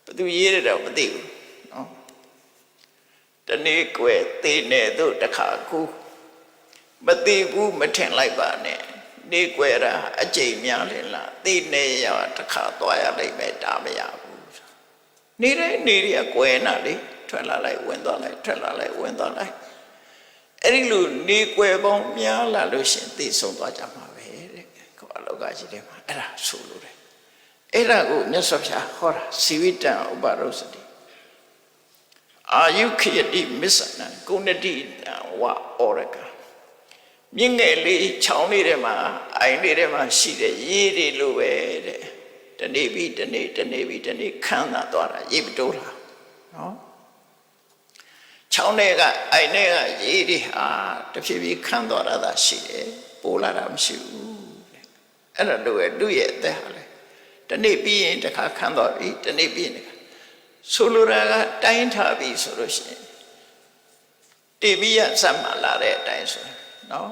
ဘသူရေးရတော့မသိဘူးနော်တနေ့ကွယ်သေးနေတို့တခါကူမသိဘူးမထင်လိုက်ပါနဲ့နေကွယ်တာအကျိန်များလေလားသိနေရတခါသွားရလိုက်ပဲဒါမရဘူးနေတိုင်းနေရကွယ်နာလေထွက်လာလိုက်ဝင်သွားလိုက်ထွက်လာလိုက်ဝင်သွားလိုက်အဲ့ဒီလိုနေကွယ်ပေါင်းများလာလို့ရှင်သိဆုံးသွားကြမှာပဲတဲ့ကိုယ်အလောကကြီးထဲမှာအဲ့ဒါဆိုလို့တယ်အဲ့ဒါကိုမြတ်စွာဘုရားဟောတာစီဝိတံဥပါရုစတိအာယုခေတိမစ္ဆနံကုဏတိဝဩရကမြင့်ငယ်လေးချောင်းလေးထဲမှာအိုင်လေးထဲမှာရှိတဲ့ရေတွေလိုပဲတဲ့တနေ့ပြီးတနေ့ခမ်းသာသွားတာရေမတိုးလားနော်ချောင်းတွေကအိုင်တွေကရေတွေဟာတဖြည်းဖြည်းခမ်းသွားတာသာရှိတယ်ပိုလာတာမရှိဘူးတဲ့အဲ့ဒါတို့ရဲ့သူ့ရဲ့အသက်ဟာလေတနေ့ပြီးရင်တစ်ခါခမ်းသွားပြီတနေ့ပြီးရင်ဆိုလိုတာကတိုင်းထားပြီဆိုလို့ရှိရင်တိပိယစမှလာတဲ့အတိုင်းဆိုနော်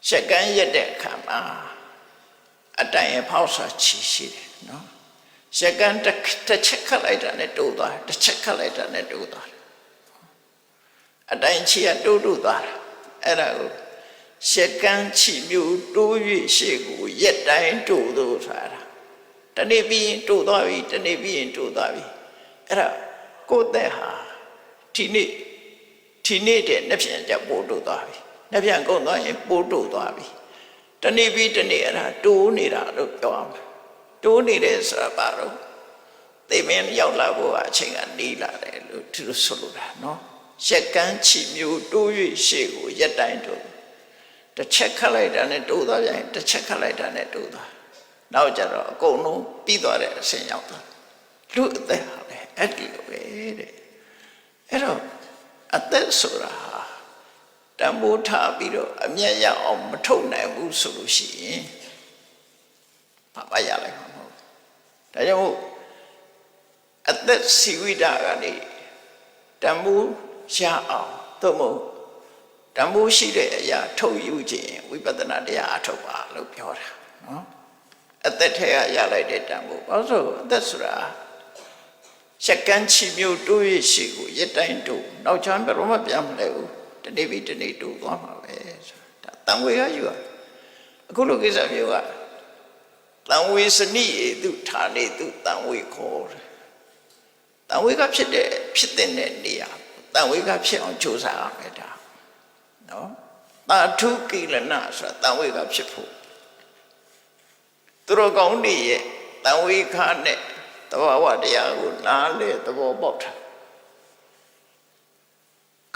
ရှက်ကန်းရက်တဲ့အခါမှာအတိုင်အဖောက်စာချီရှိတယ်နော်ရှက်ကန်းတစ်ချက်ခတ်လိုက်တာနဲ့တိုးသွားတစ်ချက်ခတ်လိုက်တာနဲ့တိုးသွားအတိုင်ချီကတိုးသွားတာအဲ့ဒါကိုရှက်ကန်းချီမျိုးတိုး၍ရှေ့ကိုရက်တိုင်းတိုးဆိုတာတနေ့ပြီးရင်တိုးသွားပြီတနေ့ပြီးရင်တိုးသွားပြီအဲ့ဒါကိုယ်သက်ဟာဒီနေ့တဲ့နှစ်ပြန်ကြပို့တိုးသွားပြီနှစ်ပြန်ကုန်သွားရင်ပို့တိုးသွားပြီတနေ့ပြီးတနေ့အဲ့ဒါတိုးနေတာလို့ပြောအောင်တိုးနေတယ်ဆိုတာပါတော့သိမင်းရောက်လာဖို့အချိန်ကနေလာတယ်လို့သူတို့ဆိုလိုတာနော်ရက်ကန်းချီမျိုးတိုး၍ရှေ့ကိုရက်တိုင်းတိုးတစ်ချက်ခတ်လိုက်တာနဲ့တိုးသွားပြန်တစ်ချက်ခတ်လိုက်တာနဲ့တိုးသွားနောက်ကြတော့အကုန်လုံးပြီးသွားတဲ့အဆင့်ရောက်သွားလူအသက်ဟာလေအဲ့ဒီလိုပဲတဲ့အဲ့တော့ အသက်ဆိုတာတန်ဖိုးထားပြီးတော့အမျက်ရအောင်မထုတ်နိုင်ဘူးဆိုလို့ရှိရင်ဘာမှရလိုက်မှာမဟုတ်ဘူးဒါကြောင့်အသက်စီဝိတာကနေတန်ဖိုးရအောင်သို့မဟုတ်တန်ဖိုးရှိတဲ့အရာထုတ်ယူခြင်းဝိပဿနာတရားအထုတ်ပါလို့ပြောတာနော်အသက်ထဲကရလိုက်တဲ့တန်ဖိုးဘာလို့အသက်ဆိုတာရှက်ကန်းချီမျိုးတိုးရရှိကိုရတိုင်းတိုးနောက်ချမ်းဘယ်တော့မှပြန်မလဲဘူးတနေ့ပြီးတနေ့တိုးသွားမှာပဲဆိုတာတန်ဝေကယူရအခုလိုကိစ္စမျိုးကတန်ဝေစနိဧတုဌာနေတုတန်ဝေခေါ်တယ်တန်ဝေကဖြစ်တဲ့နေရာတန်ဝေကဖြစ်အောင်ကြိုးစားရမယ်ဒါနော်တာထုကိလနဆိုတာတန်ဝေကဖြစ်ဖို့သူတော်ကောင်းတွေရဲ့တန်ဝေခနဲ့တဘာဝတရားကိုနားလေသဘောပေါက်တာ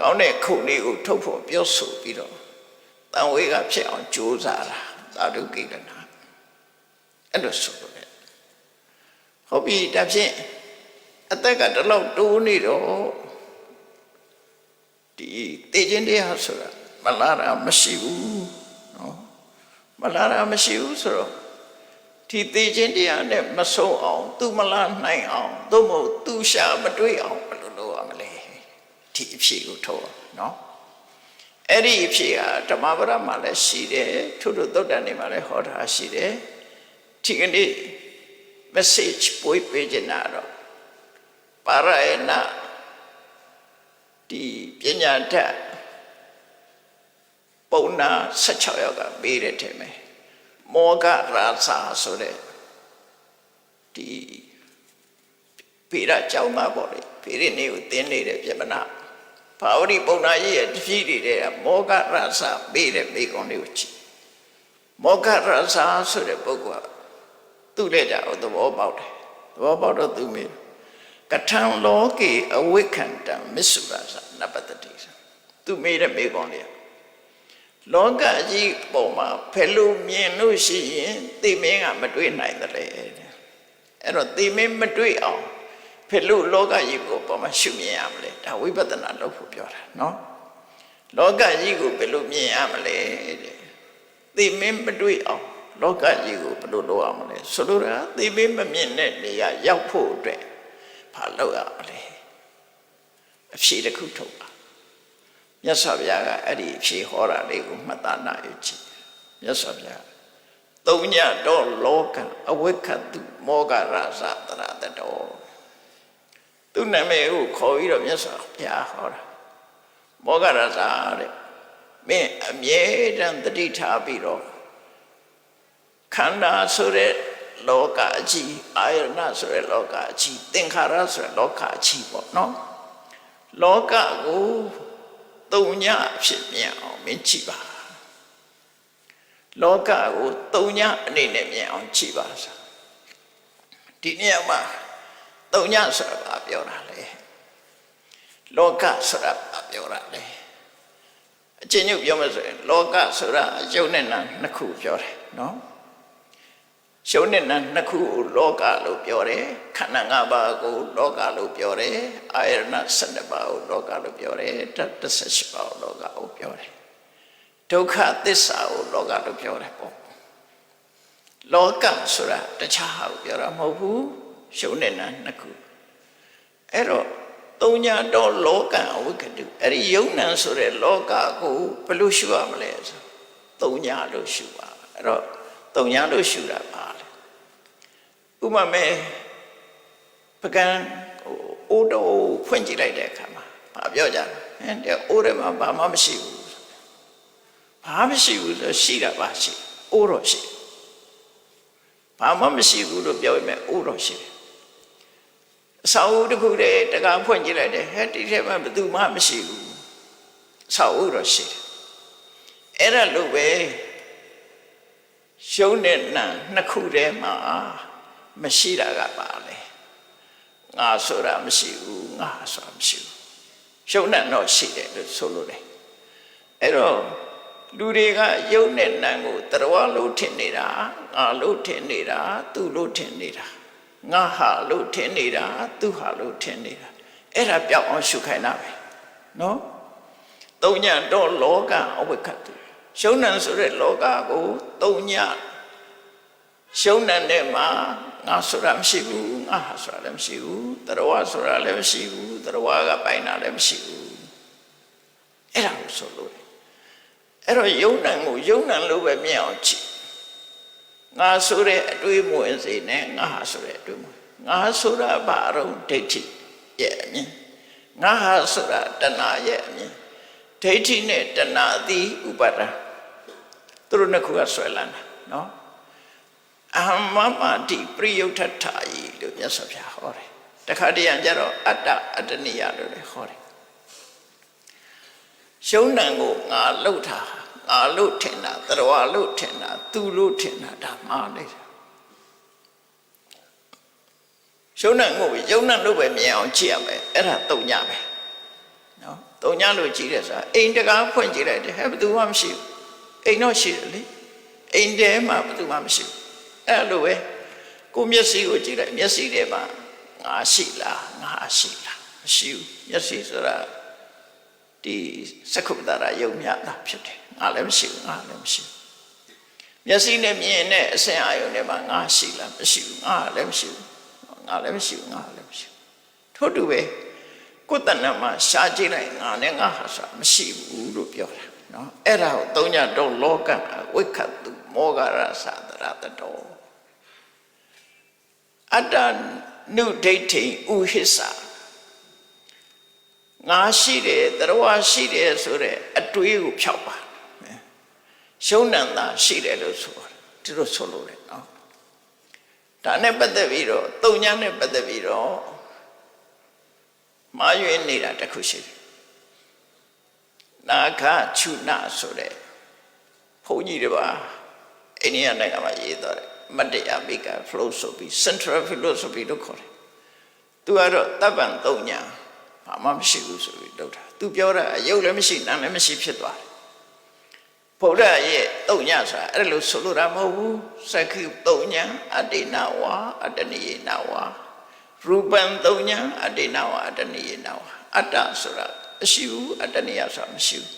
ကောင်းတဲ့ခုလေးကိုထုတ်ဖို့ပြောဆိုပြီးတော့တန်ဝေကဖြစ်အောင်ကြိုးစားတာသာဓုကိလနာအဲ့လိုဆိုလို့ဟုတ်ပြီဒါဖြင့်အသက်ကတလောက်တိုးနေတော့ဒီတေခြင်းတရားဆိုတာမလာတာမရှိဘူးနော်မလာတာမရှိဘူးဆိုတော့ဒီတေခြင်းတရားနဲ့မဆုံးအောင်သူမလာနိုင်အောင်သို့မဟုတ်သူရှာမတွေ့အောင်ဘယ်လိုလုပ်ရမလဲဒီအဖြစ်ကိုထုတ်အောင်နော်အဲ့ဒီအဖြစ်ကဓမ္မပဒမှာလည်းရှိတယ်ထို့ထို့သုတ္တန်တွေမှာလည်းဟောတာရှိတယ်ဒီကနေ့ message ပို့ပေးချင်တာတော့ပါရယနာဒီပညာတတ်ပုံနာ16ယောက်ကပေးတဲ့ထဲမှာမောဂရာစာဆိုတဲ့ဒီပေရကြောင်းသားပေါ့လေပေရနေကိုတင်းနေတဲ့ပြမနာဘာဝတိပုံနာကြီးရဲ့တတိတွေတဲ့မောဂရာစာပေးတဲ့မိကုံလေးကိုကြည့်မောဂရာစာဆိုတဲ့ပုဂ္ဂိုလ်ကသူ့လက်တာကိုသဘောပေါက်တယ်သဘောပေါက်တော့သူမေးကထံလောကေအဝိခန္တံမစ္ဆုရာဇနပတတိသူမေးတဲ့မိကုံလေးလောကကြီးပုံမှာဖယ်လို့မြင်လို့ရှိရင်သိမင်းကမတွေ့နိုင်တယ်လေအဲ့တော့သိမင်းမတွေ့အောင်ဖယ်လို့လောကကြီးကိုပုံမှာရှုမြင်ရမလဲဒါဝိပဿနာလုပ်ဖို့ပြောတာနော်လောကကြီးကိုဘယ်လိုမြင်ရမလဲတဲ့သိမင်းမတွေ့အောင်လောကကြီးကိုဘယ်လိုလုပ်ရမလဲဆိုလိုတာသိမင်းမမြင်တဲ့နေရာရောက်ဖို့အတွက်ဘာလုပ်ရမလဲအဖြေတစ်ခုထုတ်ပါမြတ်စွာဘုရားကအဲ့ဒီဖြေဟောတာလေးကိုမှတ်သားနိုင်ကြည့်မြတ်စွာဘုရားသုံးညတော့လောကအဝိက္ခတုမောဂရသတရတတော်သူနာမည်ကိုခေါ်ပြီးတော့မြတ်စွာဘုရားဟောတာမောဂရသတဲ့မင်းအမြဲတမ်းတတိထားပြီးတော့ခန္ဓာဆိုတဲ့လောကအကြီးအာယနာဆိုတဲ့လောကအကြီးသင်္ခါရဆိုတဲ့လောကအကြီးပေါ့နော်လောကကိုသုံးညဖြစ်မြင်အောင်မင်းကြည့်ပါလောကကိုသုံးညအနေနဲ့မြင်အောင်ကြည့်ပါဆိုဒီနေရာမှာသုံးညဆိုတာဘာပြောတာလဲလောကဆိုတာဘာပြောတာလဲအချင်းချုပ်ပြောမှဆိုရင်လောကဆိုတာရုပ်နဲ့နာနှစ်ခုပြောတယ်နော်ရုပ်နဲ့နာနှစ်ခုကိုလောကလို့ပြောတယ်ခန္ဓာ၅ပါးကိုလောကလို့ပြောတယ်အာယတนะ12ပါးကိုလောကလို့ပြောတယ်ဓာတ်18ပါးကိုလောကကိုပြောတယ်ဒုက္ခသစ္စာကိုလောကလို့ပြောတယ်ပေါ့လောကဆိုတာတခြားဟာကိုပြောတာမဟုတ်ဘူးရုပ်နဲ့နာနှစ်ခုအဲ့တော့သုံးညတော့လောကအဝိကတုအဲ့ဒီယုံနံဆိုတဲ့လောကကိုဘယ်လိုရှုရမလဲဆိုသုံးညလို့ရှုပါအဲ့တော့သုံးညလို့ရှုတာပါလေဥပမာပကံအိုးတော့ဖွင့်ကြည့်လိုက်တဲ့အခါမှာဘာပြောကြလဲတဲ့အိုးထဲမှာဘာမှမရှိဘူးဘာမှမရှိဘူးဆိုရှိတာပါရှိအိုးတော့ရှိဘာမှမရှိဘူးလို့ပြောရင်အိုးတော့ရှိတယ်အဆောက်အဦတစ်ခုတည်းတကားဖွင့်ကြည့်လိုက်တယ်ဟဲ့ဒီထဲမှာဘယ်သူမှမရှိဘူးအဆောက်အဦတော့ရှိတယ်အဲ့ဒါလို့ပဲရှုံးတဲ့နာနှစ်ခုတည်းမှာမရှိတာကပါလေငါဆိုတာမရှိဘူးငါဆိုတာမရှိဘူးရှုံးတဲ့တော့ရှိတယ်လို့ဆိုလို့တယ်အဲ့တော့လူတွေကယုံနဲ့နံကိုတရဝလို့ထင်နေတာငါလို့ထင်နေတာသူ့လို့ထင်နေတာငါဟာလို့ထင်နေတာသူဟာလို့ထင်နေတာအဲ့ဒါပြောက်အောင်ရှုခိုင်းတာပဲ နော်သုံးညတော့လောကအဝိခတ်တုရှုံးနံဆိုတဲ့လောကကိုသုံးညရှုံးနံတဲ့မှာငါဆိုတာမရှိဘူးငါဟာဆိုတာလည်းမရှိဘူးတရဝဆိုတာလည်းမရှိဘူးတရဝကပိုင်တာလည်းမရှိဘူးအဲ့ဒါကိုဆိုလို့အဲ့တော့ယုံနံကိုယုံနံလို့ပဲမြင်အောင်ကြည့်ငါဆိုတဲ့အတွေးမဝင်စေနဲ့ငါဟာဆိုတဲ့အတွေးမဝင်ငါဆိုတာဘာတော့ဒိဋ္ဌိရဲ့အမြင်ငါဟာဆိုတာတဏှာရဲ့အမြင်ဒိဋ္ဌိနဲ့တဏှာသည်ဥပါဒံသူတို့နှစ်ခုကဆွဲလန်းတာနော်အဟမမတိပရိယုထထာယီလို့မြတ်စွာဘုရားဟောတယ်တခါတည်းရကျတော့အတ္တအတ္တနိယလို့လည်းဟောတယ်ရှုံးနံကိုငါလှုပ်တာငါလို့ထင်တာတရဝလို့ထင်တာသူလို့ထင်တာဒါမှားလိုက်တာရှုံးနံကိုယုံနံလို့ပဲမြင်အောင်ကြည့်ရမယ်အဲ့ဒါတုံညပဲနော်တုံညလို့ကြည့်တယ်ဆိုတာအိမ်တကားဖွင့်ကြည့်လိုက်တယ်ဟဲ့ဘယ်သူမှမရှိဘူးအိမ်တော့ရှိတယ်လေအိမ်ထဲမှာဘယ်သူမှမရှိဘူးအဲ့လိုပဲကိုမျက်စိကိုကြည့်လိုက်မျက်စိထဲမှာငါရှိလားငါရှိလားမရှိဘူးမျက်စိဆိုတာဒီစက္ခုတ္တရာယုံမြတာဖြစ်တယ်ငါလည်းမရှိဘူးငါလည်းမရှိဘူးမျက်စိနဲ့မြင်တဲ့အစဉ်အာရုံတွေမှာငါရှိလားမရှိဘူးငါလည်းမရှိဘူးငါလည်းမရှိဘူးငါလည်းမရှိဘူးထို့တူပဲကိုယ်တဏ္ဍာမှာရှားကြည့်လိုက်ငါနဲ့ငါဟာဆိုတာမရှိဘူးလို့ပြောတာနော်အဲ့ဒါကိုသုံးညတော့လောကဝိခတ်တုမောဂရသတရတတောအတ္တနုဒိဋ္ဌိဥဟိသငါရှိတယ်တရဝရှိတယ်ဆိုတဲ့အတွေးကိုဖျောက်ပါရှုံးနံသာရှိတယ်လို့ဆိုတယ်ဒီလိုဆိုလို့လေနော်ဒါနဲ့ပတ်သက်ပြီးတော့သုံးညနဲ့ပတ်သက်ပြီးတော့မှားယွင်းနေတာတစ်ခုရှိတယ်နာခချုနာဆိုတဲ့ဘုန်းကြီးတွေပါအိန္ဒိယနိုင်ငံမှာရေးသွားတယ်မတ္တယမိက philosophy central philosophy လို့ခေါ်တယ်သူကတော့တပ္ပံသုံးညဘာမှမရှိဘူးဆိုပြီးလုပ်တာသူပြောတာအယုတ်လည်းမရှိနာမ်လည်းမရှိဖြစ်သွားတယ်ဘုရားရဲ့သုံးညဆိုတာအဲ့လိုဆိုလိုတာမဟုတ်ဘူးစက္ခိသုံးညအတ္တိနဝါအတ္တနိယေနဝါရူပံသုံးညအတ္တိနဝါအတ္တနိယေနဝါအတ္တဆိုတာမရှိဘူးအတ္တနိယဆိုတာမရှိဘူး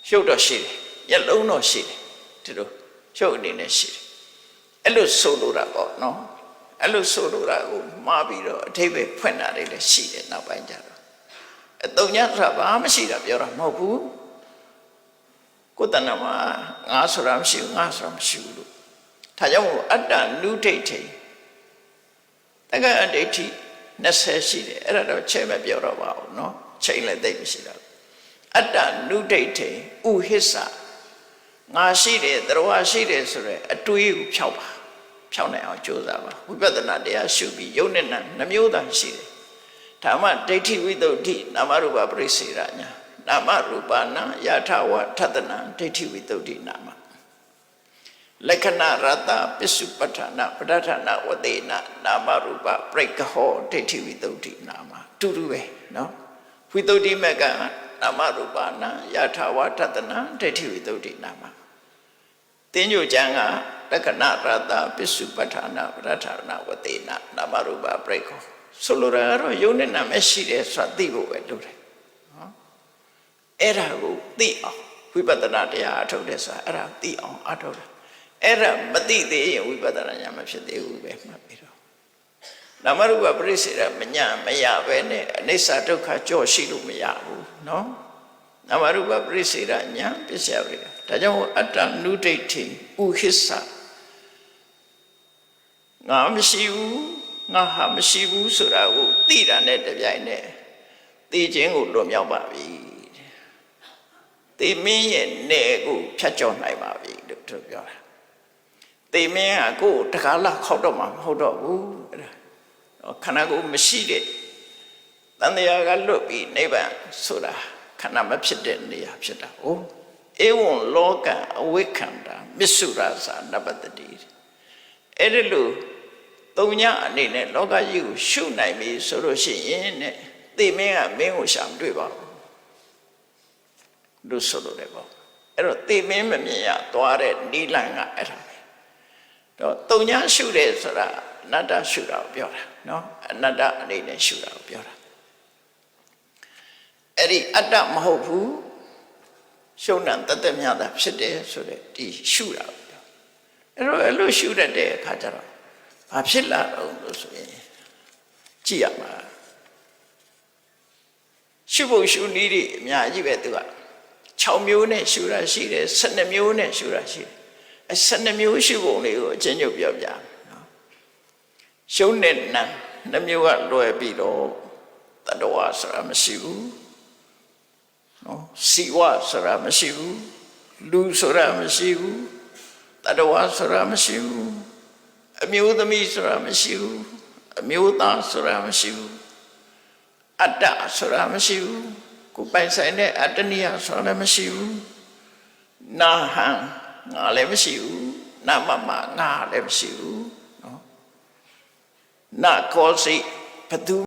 ရှုပ်တော့ရှိတယ်မျက်လုံးတော့ရှိတယ်ဒီလိုရှုပ်အနေနဲ့ရှိတယ်အဲ့လိုဆိုလိုတာပေါ့နော်အဲ့လိုဆိုလိုတာကိုမှားပြီးတော့အထိပ္ပယ်ဖွင့်တာတွေလည်းရှိတယ်နောက်ပိုင်းကျတော့အတုံညဆိုတာဘာမှမရှိတာပြောတာမဟုတ်ဘူးကိုယ်တဏ္ဍာမှာငါဆိုတာမရှိဘူးငါဆိုတာမရှိဘူးလို့ဒါကြောင့်မို့အတ္တနုဒိဋ္ဌိတက္ကဒိဋ္ဌိ20ရှိတယ်အဲ့ဒါတော့ချိန်မပြောတော့ပါဘူးနော်ချိန်လည်းသိမရှိတော့အတ္တနုဒိဋ္ဌိဥဟိသငါရှိတယ်တရဝရှိတယ်ဆိုရဲအတွေးကိုဖျောက်ပါဖျောက်နိုင်အောင်ကြိုးစားပါဝိပဿနာတရားရှုပြီးယုံနဲ့နာနှမျိုးသာရှိတယ်ဓမ္မဒိဋ္ဌိဝိသုဒ္ဓိနာမရူပပရိစ္ဆေရညာနာမရူပနာယထာဝထတနာဒိဋ္ဌိဝိသုဒ္ဓိနာမလက္ခဏရတပစ္စုပ္ပထာနာပဋ္ဌာနာဝတေနနာမရူပပရိက္ခဟောဒိဋ္ဌိဝိသုဒ္ဓိနာမတူတူပဲနော်ဝိသုဒ္ဓိမကနာမရူပနာယထာဝထတနာဒိဋ္ဌိဝိသုဒ္ဓိနာမတင်းညိုကျမ်းကလက္ခဏရတပစ္စုပ္ပထာနာပဋ္ဌာနာဝတေနနာမရူပပရိက္ခဆိုလိုတာကတော့ယုံနဲ့နာမရှိတယ်ဆိုတာသိဖို့ပဲလုပ်တယ်နော်အဲ့ဒါကိုသိအောင်ဝိပဿနာတရားအထုတ်တယ်ဆိုတာအဲ့ဒါသိအောင်အထုတ်တယ်အဲ့ဒါမသိသေးရင်ဝိပဿနာဉာဏ်မဖြစ်သေးဘူးပဲမှတ်ပြီးတော့နာမရူပပရိစ္ဆေရမညာမရပဲနဲ့အနိစ္စဒုက္ခကြော့ရှိလို့မရဘူးနော်နာမရူပပရိစ္ဆေရဉာဏ်ပစ္စယပရိဒါကြောင့်အတ္တနုဒိဋ္ဌိဥဟိသငါမရှိဘူးငါဟာမရှိဘူးဆိုတာကိုသိတာနဲ့တပြိုင်နက်သိခြင်းကိုလွန်မြောက်ပါပြီသိမင်းရဲ့နယ်ကိုဖြတ်ကျော်နိုင်ပါပြီလို့သူပြောတာသိမင်းကကိုယ်တကားလောက်ခောက်တော့မှမဟုတ်တော့ဘူးခန္ဓာကိုယ်မရှိတဲ့တန်တရားကလွတ်ပြီးနိဗ္ဗာန်ဆိုတာခန္ဓာမဖြစ်တဲ့နေရာဖြစ်တာဟုတ်ဧဝံလောကအဝိခန္ဓာမစ္ဆုရာဇာနပတ္တိအဲ့ဒီလိုသုံးညအနေနဲ့လောကကြီးကိုရှုနိုင်ပြီဆိုလို့ရှိရင်နဲ့သိမင်းကမင်းကိုရှာမတွေ့ပါဘူးလို့ဆိုလို့လည်းပေါ့အဲ့တော့သိမင်းမမြင်ရသွားတဲ့နိလန်ကအဲ့ဒါပဲတော့သုံးညရှုတယ်ဆိုတာအနတ္တရှုတာကိုပြောတာနော်အနတ္တအနေနဲ့ရှုတာကိုပြောတာ အဲ့ဒီအတ္တမဟုတ်ဘူးရှုံးတတ်မြတ်တာဖြစ်တယ်ဆိုတဲ့ဒီရှုတာအဲ့လိုရှုတတ်တဲ့အခါကျတော့ဘာဖြစ်လာတော့လို့ဆိုရင်ကြည့်ရမှာရှုဖို့ရှုနည်းတွေအများကြီးပဲသူက6မျိုးနဲ့ရှုတာရှိတယ်12မျိုးနဲ့ရှုတာရှိတယ်အဲ12မျိုးရှုပုံလေးကိုအချင်းချုပ်ပြောပြနော်ရှုံးတဲ့နံ2မျိုးကလွယ်ပြီးတော့တတဝါဆိုတာမရှိဘူးနော်စီဝဆိုတာမရှိဘူးလူဆိုတာမရှိဘူးတတဝါဆိုတာမရှိဘူးအမျိုးသမီးဆိုတာမရှိဘူးအမျိုးသားဆိုတာမရှိဘူးအတ္တဆိုတာမရှိဘူးကိုယ်ပိုင်ဆိုင်တဲ့အတ္တနိယဆိုတာလည်းမရှိဘူးနာဟံငါလည်းမရှိဘူးနာမမငါလည်းမရှိဘူးနော်နာကောစိဘသူ